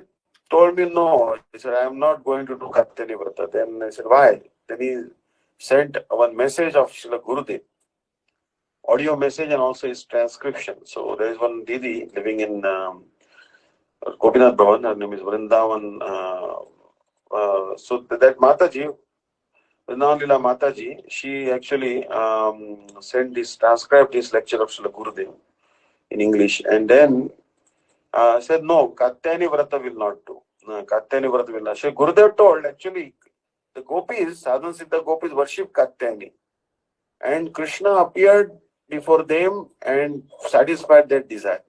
S1: told me no. He said, I am not going to do Katyani Vrata. Then I said, why? Then he sent one message of Srila Gurudev, audio message and also his transcription. So there is one Didi living in Gopinath Bhavan, her name is Vrindavan. So that Mataji, Vrindavan Lila Mataji, she actually transcribed this lecture of Srila Gurudev in English, and then said, no, Katyani Vrata will not do. No, Katyani Vrata will not. So Gurudev told, actually, the gopis, Sadhan Siddha gopis worship Katyani. And Krishna appeared before them and satisfied their desire.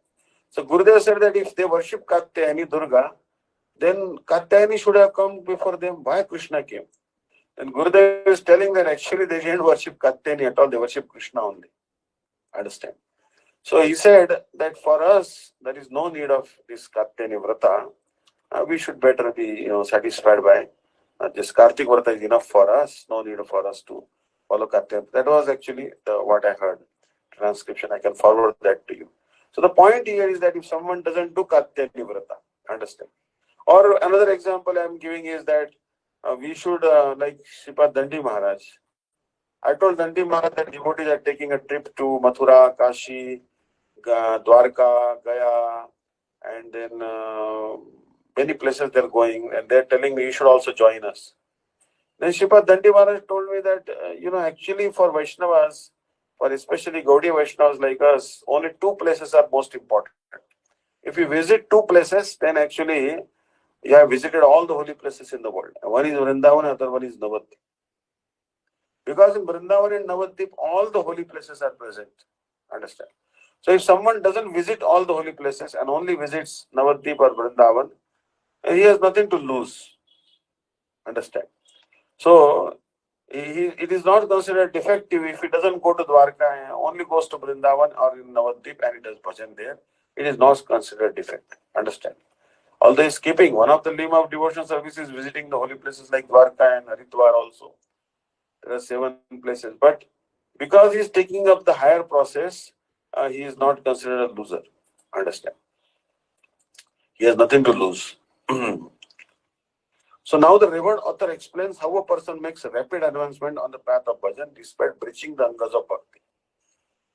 S1: So Gurudev said that if they worship Katyayani Durga, then Katyayani should have come before them. Why Krishna came? And Gurudev is telling that actually they didn't worship Katyayani at all, they worship Krishna only. Understand? So he said that for us, there is no need of this Katyayani Vrata. We should better be satisfied by this Kartik Vrata is enough for us, no need for us to follow Katyayani. That was actually what I heard. Transcription, I can forward that to you. So the point here is that if someone doesn't do Katyayani Vrata, understand. Or another example I am giving is that we should, like Sripad Dandi Maharaj. I told Dandi Maharaj that devotees are taking a trip to Mathura, Kashi, Dwarka, Gaya, and then many places they're going, and they're telling me you should also join us. Then Sripad Dandi Maharaj told me that, actually for Vaishnavas, for especially Gaudiya Vaishnavas like us, only two places are most important. If you visit two places, then actually you have visited all the holy places in the world. One is Vrindavan, other one is Navadvip. Because in Vrindavan and Navadvip, all the holy places are present. Understand? So if someone doesn't visit all the holy places and only visits Navadvip or Vrindavan, he has nothing to lose. Understand? So it is not considered defective if he doesn't go to Dwarka and only goes to Vrindavan or in Navadvip and he does bhajan there. It is not considered defect. Understand? Although he's keeping one of the limb of devotional service is visiting the holy places like Dwarka and Haridwar also. There are 7 places. But because he is taking up the higher process, he is not considered a loser. Understand? He has nothing to lose. So now the revered author explains how a person makes a rapid advancement on the path of bhajan despite breaching the angas of bhakti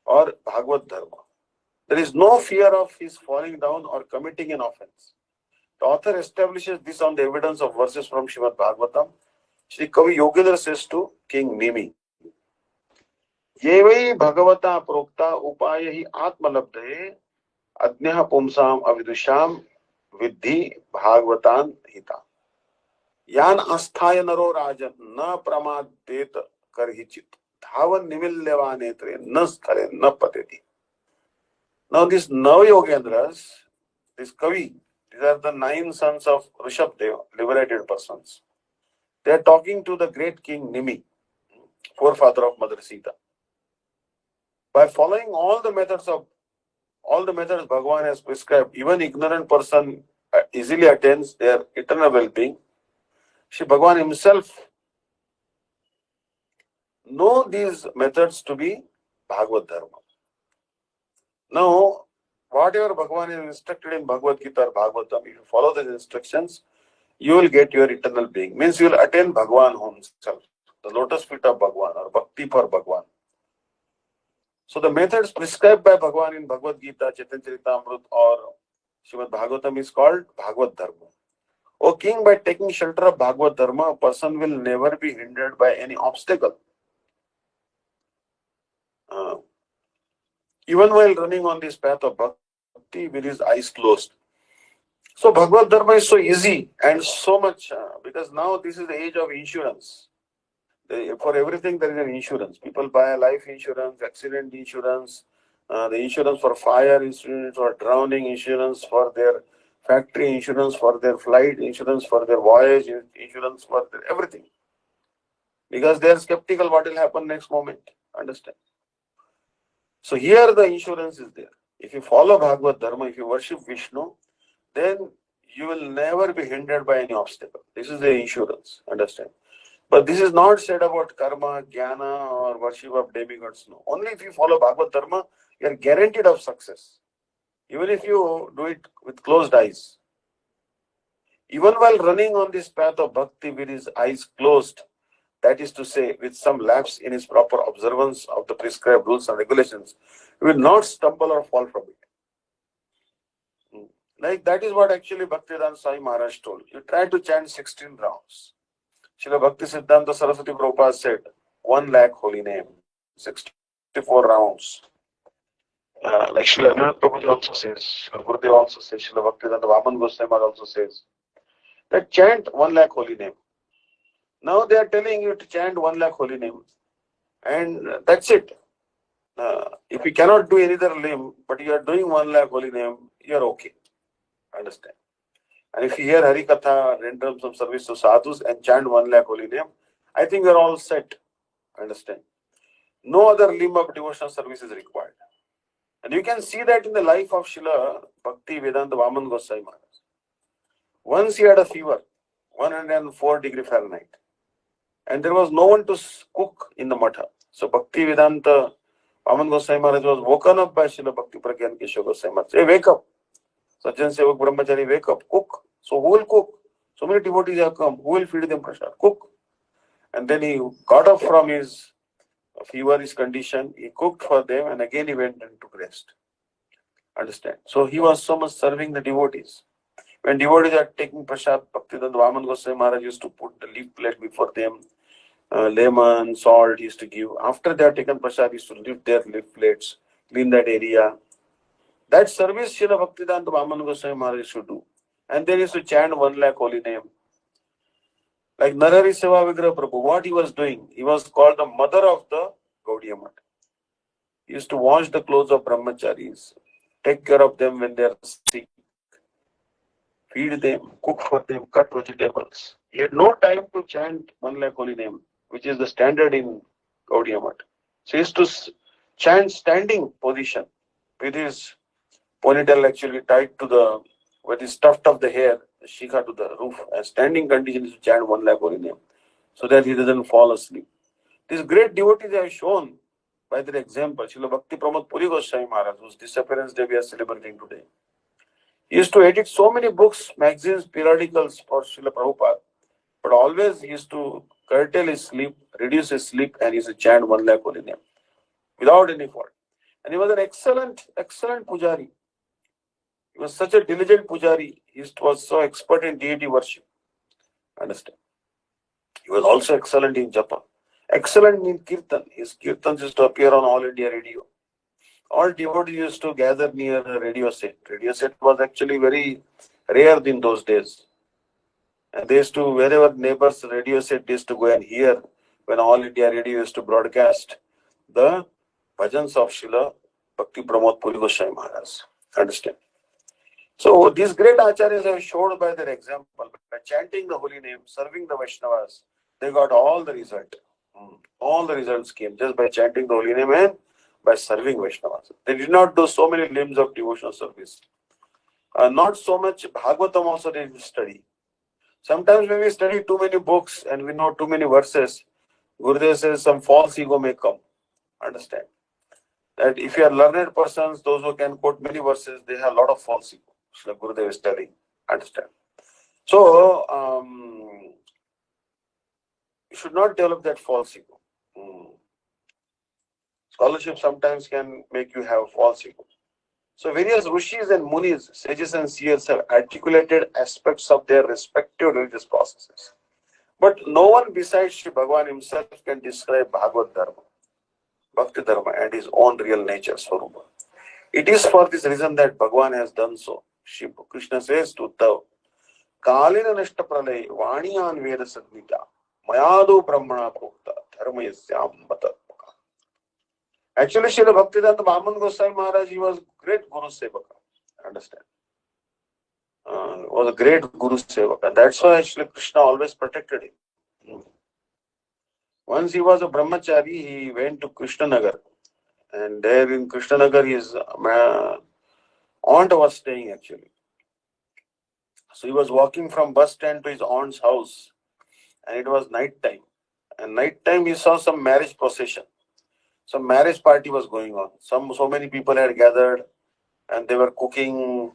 S1: or Bhagavad Dharma. There is no fear of his falling down or committing an offense. The author establishes this on the evidence of verses from Srimad Bhagavatam. Shri Kavi Yogendra says to King Nimi, Yevai Bhagavata Prokta Upayahi Atmalabdhe Adnyaha Pumsam Avidusham Vidhi Bhagavatan Hita. Yan Asthaya Naro Rajan Na Pramadet Karhichit Dhavan Nimilyava Netre Nastare Na Pateti. Now these Navayogendras, this Kavi, these are the 9 sons of Rishabdev, liberated persons. They are talking to the great king Nimi, forefather of Mother Sita. By following all the methods Bhagavan has prescribed, even ignorant person easily attains their eternal well-being. Shri Bhagavan himself know these methods to be Bhagavad Dharma. Now, whatever Bhagavan is instructed in Bhagavad Gita or Bhagavatam, if you follow these instructions, you will get your eternal being. Means you will attain Bhagavan himself, the lotus feet of Bhagavan or Bhakti for Bhagavan. So the methods prescribed by Bhagavan in Bhagavad Gita, Chaitanya Charitamrita or Srimad Bhagavatam is called Bhagavad Dharma. O king, by taking shelter of Bhagavad Dharma, a person will never be hindered by any obstacle. even while running on this path of bhakti with his eyes closed. So Bhagavad Dharma is so easy and so much because now this is the age of insurance. For everything there is an insurance. People buy a life insurance, accident insurance, the insurance for fire, insurance for drowning, insurance for their factory, insurance for their flight, insurance for their voyage, insurance for their everything. Because they are skeptical what will happen next moment. Understand? So here the insurance is there. If you follow Bhagavad Dharma, if you worship Vishnu, then you will never be hindered by any obstacle. This is the insurance. Understand? But this is not said about karma, jnana, or worship of demigods. No. Only if you follow Bhagavad Dharma, you are guaranteed of success. Even if you do it with closed eyes. Even while running on this path of bhakti with his eyes closed, that is to say, with some lapse in his proper observance of the prescribed rules and regulations, he will not stumble or fall from it. Like that is what actually Bhakti-Vedanta Swami Maharaj told. You try to chant 16 rounds. Srila Bhakti-Siddhanta Saraswati Prabhupada said, 1 lakh holy name, 64 rounds. Like Srila Anand Prabhuji also says, Srila Gurudev also says, Srila Bhakti-Vedanta Vaman Goswami also says, that chant 1 lakh holy name. Now they are telling you to chant 1 lakh holy name. And that's it. If you cannot do any other limb, but you are doing 1 lakh holy name, you are okay. Understand? And if you hear Harikatha, render some service to sadhus and chant 1 lakh holy name, I think we are all set. Understand? No other limb of devotional service is required. And you can see that in the life of Srila Bhakti-Vedanta Vaman Goswami Maharaj. Once he had a fever, 104 degree Fahrenheit. And there was no one to cook in the matha. So Bhakti-Vedanta Vaman Goswami Maharaj was woken up by Srila Bhakti Pragyan Keshav Goswami Maharaj. Hey, wake up. Sajjan Sevak Brahmachari, wake up. Cook. So who will cook? So many devotees have come. Who will feed them prasad? Cook. And then he got up from his feverish condition. He cooked for them and again he went and took rest. Understand? So he was so much serving the devotees. When devotees are taking prasad, Bhakti-Vedanta Vaman Goswami Maharaj used to put the leaf plate before them. Lemon, salt he used to give. After they are taken prasad, he used to lift their leaf plates, clean that area. That service Srila Bhakti-Vedanta Vaman Goswami Maharaj used to do. And then he used to chant 1 lakh holy name. Like Narari Seva Vigraha Prabhu, what he was doing? He was called the mother of the Gaudiya Math. He used to wash the clothes of brahmacharis, take care of them when they are sick, feed them, cook for them, cut vegetables. He had no time to chant 1 lakh holy name, which is the standard in Gaudiya Math. So he used to chant standing position with his ponytail actually tied to the, with his tuft of the hair, the shikha to the roof, and standing condition is to chant 1 lakh holy name, so that he doesn't fall asleep. These great devotees have shown by their example. Srila Bhakti Pramod Puri Goswami Maharaj, whose disappearance day we are celebrating today. He used to edit so many books, magazines, periodicals for Srila Prabhupada, but always he used to curtail his sleep, reduce his sleep, and he used to chant 1 lakh holy name without any fault. And he was an excellent pujari. He was such a diligent pujari. He was so expert in deity worship. Understand? He was also excellent in japa. Excellent in kirtan. His kirtans used to appear on All India Radio. All devotees used to gather near a radio set. Radio set was actually very rare in those days. And they used to, wherever neighbors' radio set used to go and hear when All India Radio used to broadcast the bhajans of Srila Bhakti Pramod Puri Goswami Maharaj. Understand? So these great acharyas have showed by their example, by chanting the holy name, serving the Vaishnavas, they got all the result. All the results came just by chanting the holy name and by serving Vaishnavas. They did not do so many limbs of devotional service. Not so much Bhagavatam also they didn't study. Sometimes when we study too many books and we know too many verses, Gurudev says some false ego may come. Understand? That if you are learned persons, those who can quote many verses, they have a lot of false ego. Srila Gurudev is telling. Understand? So, you should not develop that false ego. Scholarship sometimes can make you have false ego. So various rishis and munis, sages and seers have articulated aspects of their respective religious processes. But no one besides Sri Bhagavan himself can describe Bhagavad Dharma. Bhakti Dharma and his own real nature, Swarupa. It is for this reason that Bhagavan has done so. Shri Krishna says to Uddhav, Kalina Nashta Pralay Vaniyan Veda Sadmita Mayadu Brahmana Prokta Dharma Yasyam Bata. Actually, Srila Bhakti-Vidanta Bhaman Goswami Maharaj, he was great Guru Sevaka. Understand? Was a great Guru Sevaka. That's why actually Krishna always protected him. Once he was a brahmachari, he went to Krishnanagar. And there in Krishnanagar, his aunt was staying actually. So he was walking from bus stand to his aunt's house. And it was night time. And night time he saw some marriage procession. Some marriage party was going on. So many people had gathered and they were cooking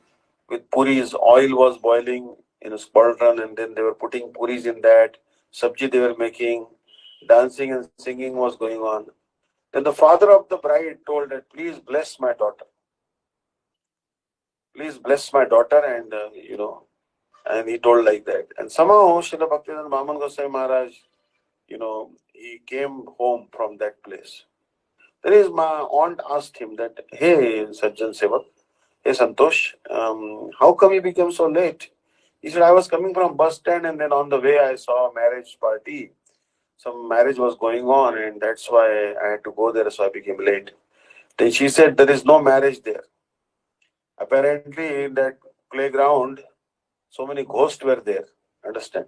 S1: with puris. Oil was boiling in a pauldron and then they were putting puris in that. Sabji they were making. Dancing and singing was going on. Then the father of the bride told that, please bless my daughter. Please bless my daughter and, and he told like that. And somehow Srila Bhakti-Vidanta Bhaman Goswami Maharaj, he came home from that place. Then his aunt asked him that, hey, Sajjan Sevak, hey, Santosh, how come you became so late? He said, I was coming from bus stand and then on the way I saw a marriage party. Some marriage was going on and that's why I had to go there, so I became late. Then she said, there is no marriage there. Apparently in that playground, so many ghosts were there, understand?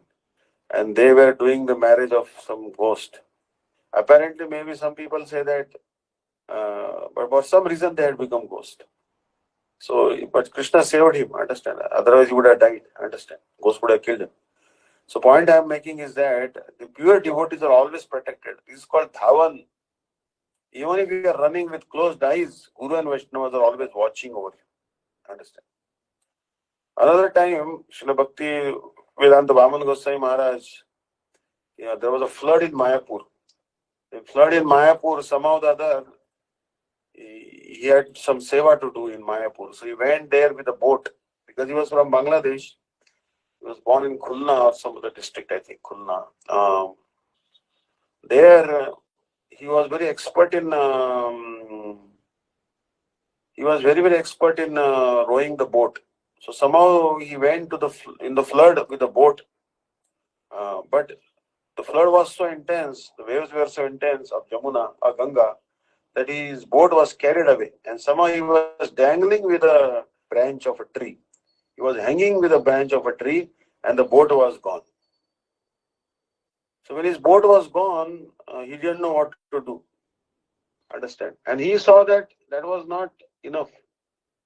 S1: And they were doing the marriage of some ghost. Apparently maybe some people say that but for some reason they had become ghost. So, but Krishna saved him, understand? Otherwise he would have died, understand? Ghost would have killed him. So point I am making is that the pure devotees are always protected. This is called Dhavan. Even if you are running with closed eyes, Guru and Vaishnavas are always watching over you, understand? Another time, Srila Bhakti Vedanta Bhaman Goswami Maharaj, there was a flood in Mayapur. The flood in Mayapur, somehow or the other, he had some seva to do in Mayapur. So he went there with a boat because he was from Bangladesh. He was born in Khulna or some other district, I think, Khulna. There, he was very expert in. He was very, very expert in rowing the boat. So somehow he went to in the flood with the boat. But the flood was so intense, the waves were so intense of Jamuna or Ganga, that his boat was carried away. And somehow he was dangling with a branch of a tree. He was hanging with a branch of a tree and the boat was gone. So when his boat was gone, he didn't know what to do. Understand? And he saw that that was not enough.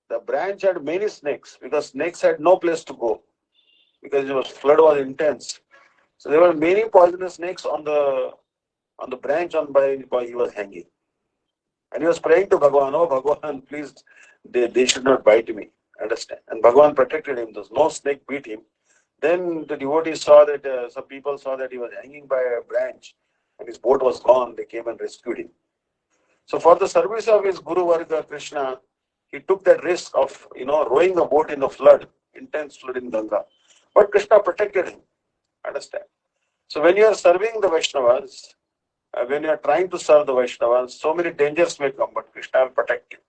S1: The branch had many snakes because snakes had no place to go because the flood was intense. So there were many poisonous snakes on the branch by he was hanging. And he was praying to Bhagavan, oh Bhagavan, please, they should not bite me. Understand? And Bhagavan protected him. There's no snake beat him. Then the devotees saw that, some people saw that he was hanging by a branch and his boat was gone. They came and rescued him. So for the service of his Guru Varga Krishna, he took that risk of, rowing a boat in the flood, intense flood in Ganga. But Krishna protected him. Understand? So when you are serving the Vaishnavas, when you are trying to serve the Vaishnavas, so many dangers may come, but Krishna will protect you.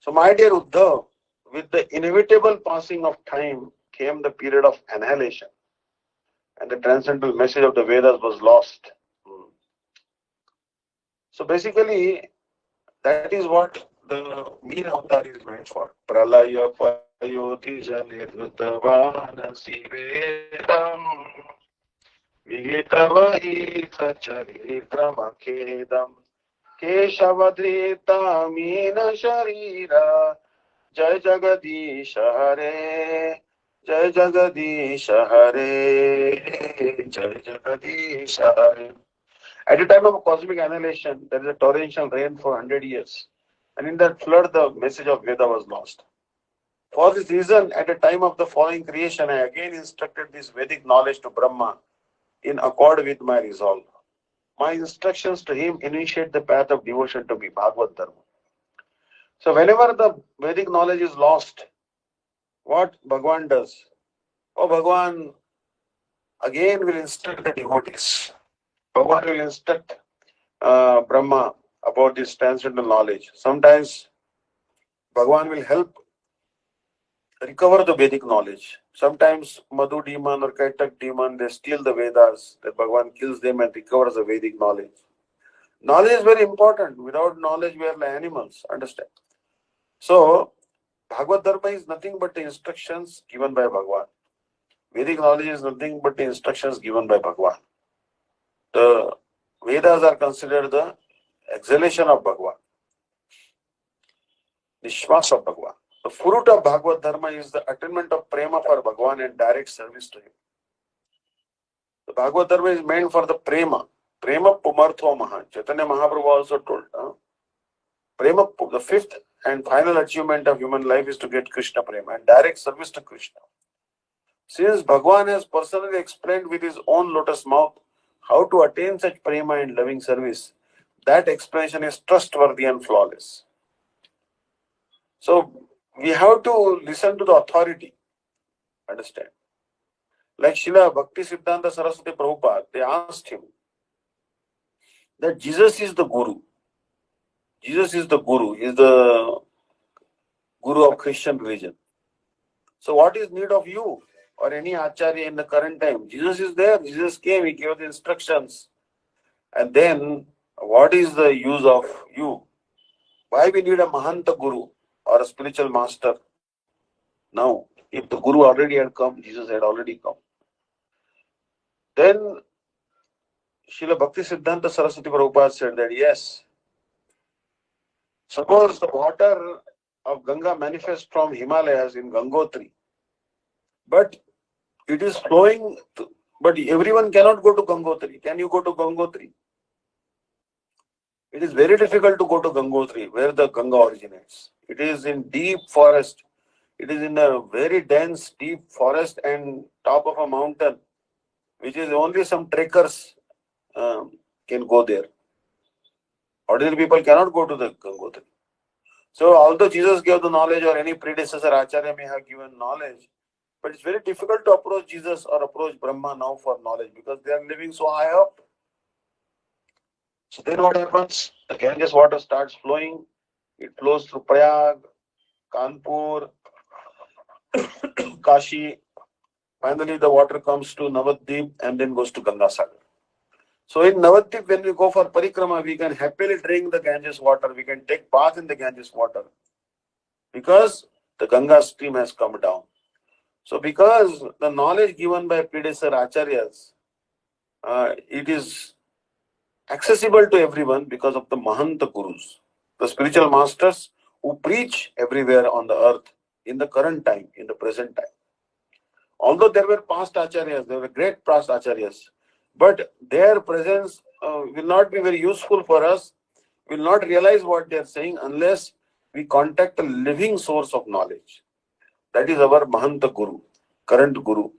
S1: So my dear Uddhav, with the inevitable passing of time came the period of annihilation. And the transcendental message of the Vedas was lost. So basically, that is what the Meer avatar is meant for. Pralaya payoti janirvatavanasi vedam vigitavahi sacharitramakedam keshavadrita meena sharira jai jagadisha hare jai jagadisha hare jai jagadisha hare. At a time of cosmic annihilation, there is a torrential rain for 100 years. And in that flood, the message of Veda was lost. For this reason, at a time of the following creation, I again instructed this Vedic knowledge to Brahma in accord with my resolve. My instructions to him initiate the path of devotion to me, Bhagavad Dharma. So whenever the Vedic knowledge is lost, what Bhagavan does? Oh, Bhagavan again will instruct the devotees. Bhagavan will instruct Brahma about this transcendental knowledge. Sometimes Bhagavan will help recover the Vedic knowledge. Sometimes Madhu demon or Kaitak demon, they steal the Vedas, that Bhagavan kills them and recovers the Vedic knowledge. Knowledge is very important. Without knowledge, we are like animals. Understand? So, Bhagavad Dharma is nothing but the instructions given by Bhagavan. Vedic knowledge is nothing but the instructions given by Bhagavan. The Vedas are considered the exhalation of Bhagavan, the Nishwas of Bhagavan. The fruit of Bhagavad Dharma is the attainment of prema for Bhagavan and direct service to him. The Bhagavad Dharma is meant for the prema. Prema pumartho maha. Chaitanya Mahaprabhu also told. Prema, the fifth and final achievement of human life is to get Krishna prema and direct service to Krishna. Since Bhagavan has personally explained with his own lotus mouth how to attain such prema and loving service, that explanation is trustworthy and flawless. So, we have to listen to the authority. Understand? Like Srila Bhakti-Vidanta Saraswati Prabhupada, they asked him that Jesus is the Guru. Jesus is the Guru, is the Guru of Christian religion. So what is need of you or any Acharya in the current time? Jesus is there. Jesus came, he gave the instructions. And then what is the use of you? Why we need a Mahanta Guru or a spiritual master now? If the Guru already had come, Jesus had already come. Then Srila Bhakti-Siddhanta Saraswati Prabhupada said that yes, suppose the water of Ganga manifests from Himalayas in Gangotri, but it is flowing, but everyone cannot go to Gangotri. Can you go to Gangotri? It is very difficult to go to Gangotri, where the Ganga originates. It is in deep forest. It is in a very dense, deep forest and top of a mountain, which is only some trekkers can go there. Ordinary people cannot go to the Gangotri. So, although Jesus gave the knowledge or any predecessor Acharya may have given knowledge, but it's very difficult to approach Jesus or approach Brahma now for knowledge because they are living so high up. So then what happens? The Ganges water starts flowing. It flows through Prayag, Kanpur, Kashi. Finally, the water comes to Navadvip and then goes to Ganga Sagar. So in Navadvip, when we go for parikrama, we can happily drink the Ganges water. We can take bath in the Ganges water because the Ganga stream has come down. So because the knowledge given by predecessor acharyas, it is accessible to everyone because of the Mahanta Gurus, the spiritual masters who preach everywhere on the earth in the current time, in the present time. Although there were past acharyas, there were great past acharyas, but their presence will not be very useful for us. We will not realize what they are saying unless we contact a living source of knowledge. That is our Mahanta Guru, current Guru,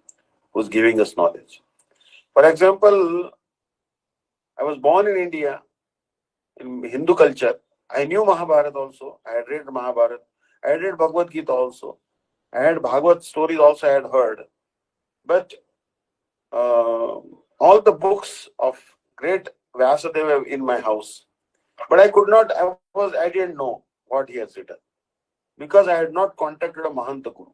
S1: who is giving us knowledge. For example, I was born in India, in Hindu culture. I knew Mahabharata also. I had read Mahabharata. I had read Bhagavad Gita also. I had Bhagavad stories also I had heard. But all the books of great Vyasadeva in my house. But I could not, I didn't know what he has written. Because I had not contacted a Mahanta Guru.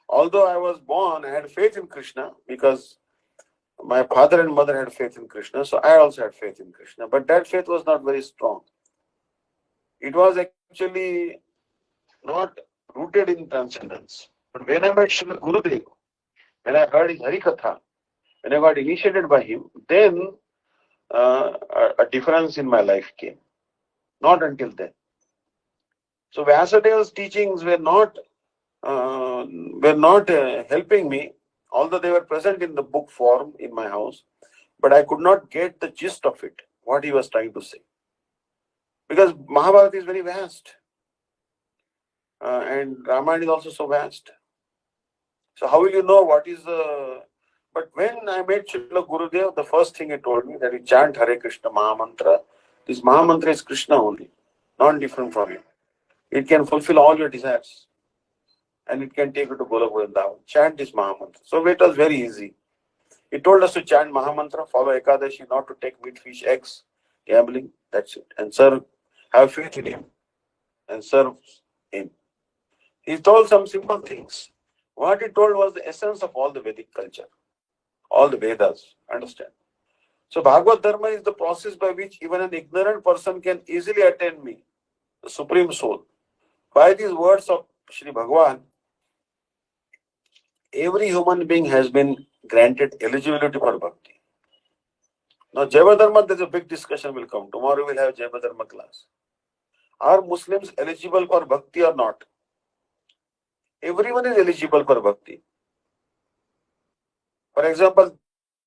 S1: Although I was born, I had faith in Krishna because my father and mother had faith in Krishna. So I also had faith in Krishna. But that faith was not very strong. It was actually not rooted in transcendence. But when I met Srila Gurudev, when I heard his Harikatha, when I got initiated by him, then a difference in my life came. Not until then. So Vyasadeva's teachings were not helping me, although they were present in the book form in my house, but I could not get the gist of it, what he was trying to say. Because Mahabharata is very vast. And Ramayana is also so vast. So how will you know what is the... But when I met Srila Gurudev, the first thing he told me that you chant Hare Krishna Mahamantra. This Mahamantra is Krishna only, not different from it. It can fulfill all your desires. And it can take you to Golok Vrindavan. Chant this Mahamantra. So it was very easy. He told us to chant Mahamantra, follow Ekadashi, not to take meat, fish, eggs. gambling, that's it. And serve, have faith in him and serve him. He told some simple things. What he told was the essence of all the Vedic culture, all the Vedas. Understand? So Bhagavad Dharma is the process by which even an ignorant person can easily attain me, the Supreme Soul. By these words of Sri Bhagavan, every human being has been granted eligibility for bhakti. Now, Jaiva Dharma, there's a big discussion will come. Tomorrow we'll have Jaiva Dharma class. Are Muslims eligible for bhakti or not? Everyone is eligible for bhakti. For example,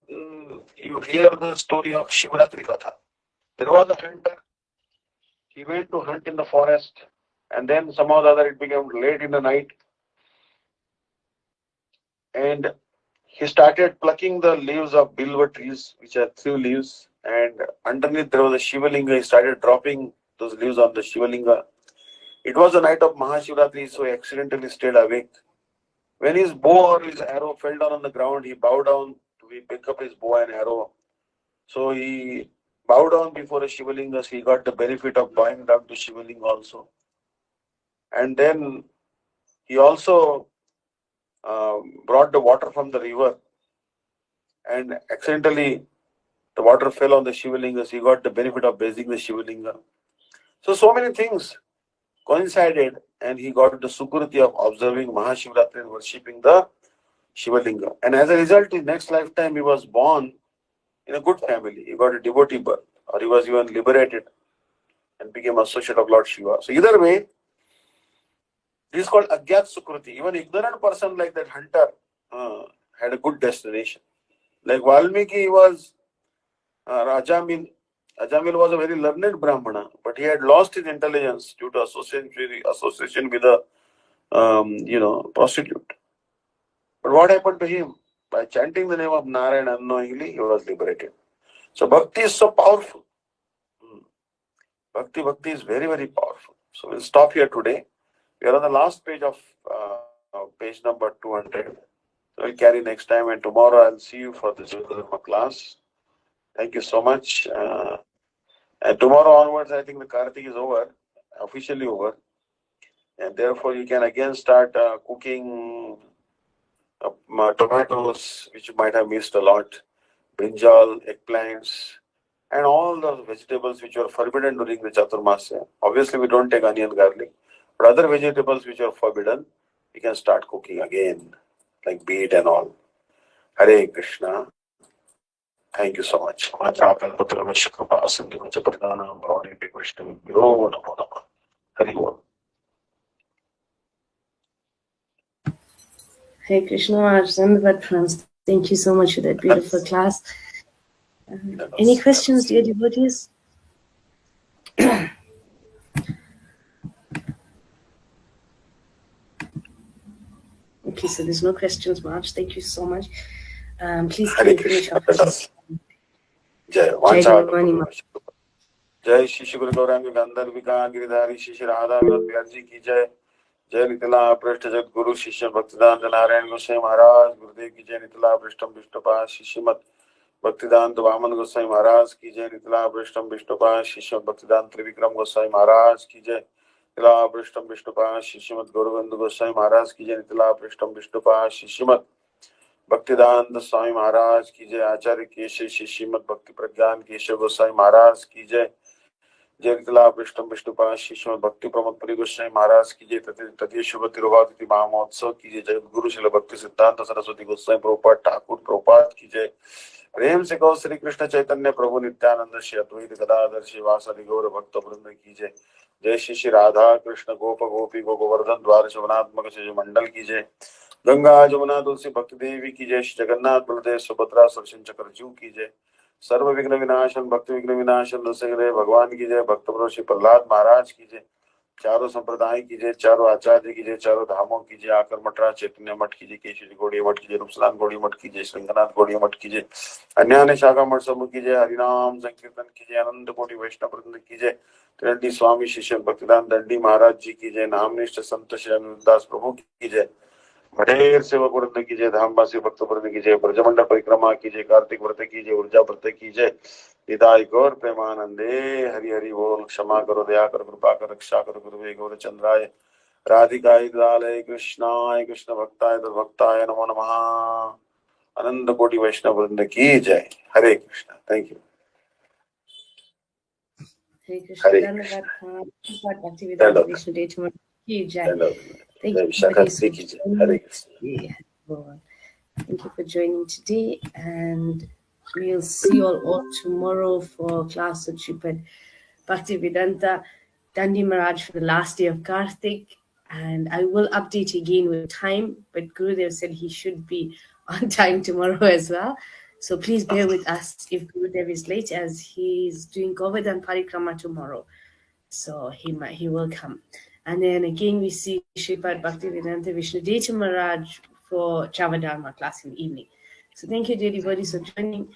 S1: you hear the story of Shivratri Katha. There was a hunter. He went to hunt in the forest, and then somehow or other it became late in the night, and he started plucking the leaves of bilva trees, which are 3 leaves, and underneath there was a Shivalinga. He started dropping those leaves on the Shivalinga. It was the night of Mahashivratri, so he accidentally stayed awake. When his bow or his arrow fell down on the ground, he bowed down to pick up his bow and arrow. So he bowed down before a Shivalinga, so he got the benefit of bowing down to Shivalinga also. And then he also brought the water from the river, and accidentally the water fell on the Shivalinga, so he got the benefit of bathing the Shivalinga. So many things coincided, and he got the sukriti of observing Mahashivratri and worshipping the Shivalinga. And as a result, in next lifetime, he was born in a good family. He got a devotee birth, or he was even liberated and became associate of Lord Shiva. So either way, this is called Agyat Sukriti. Even ignorant person like that hunter had a good destination. Like Valmiki was Ajamil. Ajamil was a very learned Brahmana, but he had lost his intelligence due to association with a prostitute. But what happened to him? By chanting the name of Narayan unknowingly, he was liberated. So bhakti is so powerful. Bhakti is very, very powerful. So we'll stop here today. We are on the last page of page number 200. So we'll carry next time, and tomorrow I'll see you for the Dharma class. Thank you so much. And tomorrow onwards, I think the Kartik is over, officially over. And therefore, you can again start cooking tomatoes, which you might have missed a lot, brinjal, eggplants, and all the vegetables which are forbidden during the Chaturmasya. Obviously, we don't take onion, garlic, but other vegetables which are forbidden, we can start cooking again, like beet and all. Hare Krishna. Thank you so much.
S2: Hare Krishna Maharaj, Dhanyavad Pranams. Thank you so much for that beautiful class. Any questions, dear devotees? Okay, so there's no questions, Maharaj. Thank you so much. Please can you finish off?
S1: Jai
S2: Bhavani.
S1: जय श्री श्री गुरु गौरांग गंधर्व विकार गिरिधारी श्री श्री राधा विनोद बिहार जी की जय। जय नितला पृष्ठ जगत गुरु शिष्य भक्तिदांत नारायण गोसाई महाराज गुरुदेव की जय। नितला पृष्ठम विष्णुपाद शिष्यमत भक्तिदांत वामन गोसाई महाराज की जय। नितला पृष्ठम विष्णुपाद शिष्य भक्तिदांत त्रिविक्रम गोसाई महाराज की जय। नितला पृष्ठम विष्णुपाद शिष्यमत गौरवंद गोसाई महाराज की जय। नितला पृष्ठम विष्णुपाद शिष्यमत भक्तिदांत स्वामी महाराज की जय। आचार्य केशव शिष्यमत भक्ति प्रज्ञान केशव गोसाई महाराज की जय। जय नितला पृष्ठम विष्णुपाद शिष्यमत भक्ति प्रमोद पुरी गोसाई महाराज की जय। तृतीय शुभ तिरुवातिथि महामहोत्सव की जय। जगत गुरु शिल भक्ति सिद्धांत सरस्वती गोसाई प्रभुपाद ठाकुर प्रभुपाद की जय। प्रेम से कहो श्री कृष्ण चैतन्य प्रभु नित्यानंद श्री अद्वैत गदाधर श्रीवासदि गौर भक्त वृंद की जय। जय श्री श्री राधा कृष्ण गोप गोपी गोवर्धन द्वार शवनात्मक मंडल की जय। गंगा जमुना तुलसी भक्ति देवी की जय। श्री जगन्नाथ बलदेव सुभद्रा सुदर्शन चक्रजू की जय। सर्व विघ्न विनाशन भक्ति विघ्न विनाशन नरसिंह भगवान की जय। भक्त श्री प्रहलाद महाराज की जय। चारों संप्रदाय की जय। चारों आचार्य की जय। चारों धामों की जय। आकर मठरा चैतन्य मठ की जय। केशरी गौड़ी मठ की जय। रूपसलान गौड़ी मठ की जय। श्रृंगनाथ गौड़ी मठ की जय। अन्य शाखा मठ समूह की जय। हरिनाम संकीर्तन की जय। अनंत कोटि वैष्णव वृंद की जय। त्रिदंडी स्वामी शिष्य भक्तिदान दंडी महाराज जी की जय। नामनिष्ठ संत श्री अनुदास प्रभु की जय। मठेर सेवक वृंद की जय, धामवासी भक्त वृंद की जय, ब्रजमंडल परिक्रमा की जय, कार्तिक व्रत की जय, ऊर्जा व्रत की जय, निताई गौर प्रेमानंदे। हरि हरि बोल। क्षमा करो, दया करो, कृपा कर, रक्षा करो, गुरुवे गौर चंद्राय राधिकाय दालय कृष्णाय कृष्ण भक्ताय तद्भक्ताय नमो नमः। अनंत कोटि वैष्णव वृंद की जय। Hare Krishna. Thank you.
S2: Hare Krishna.
S1: Hare
S2: Dhanavad
S1: Krishna.
S2: Khan. Bhakti-Vidanta Vishnu Day tomorrow. Ki jai. Thank
S1: जय
S2: you
S1: विशाखा
S2: everybody for
S1: की जय। हरे
S2: joining.
S1: Krishna.
S2: Yeah, Lord. Thank you for joining today, and we'll see you all tomorrow for class of Sripad Bhakti-Vedanta Dandi Maharaj for the last day of Karthik. And I will update again with time, but Gurudev said he should be on time tomorrow as well. So please bear with us if Gurudev is late, as he's doing Govardhan Parikrama tomorrow. So he will come. And then again we see Sripad Bhakti-Vedanta Vishnu Deta Maharaj for Javadharma class in the evening. So thank you, dear devotees, for joining,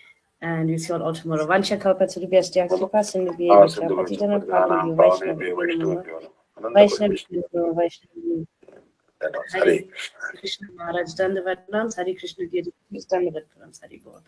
S2: and we'll see you all tomorrow. Vancha kalpatarubhyasya kripa sindhubhye cha patitanam pavanebhyo Vaishnavibhyo namo Vaishnavibhyo Vaishnavibhyo. Hare Krishna Maharaj Dandavat Pranams, Hare Krishna dear devotees Dandavat Pranams, Hare Bol.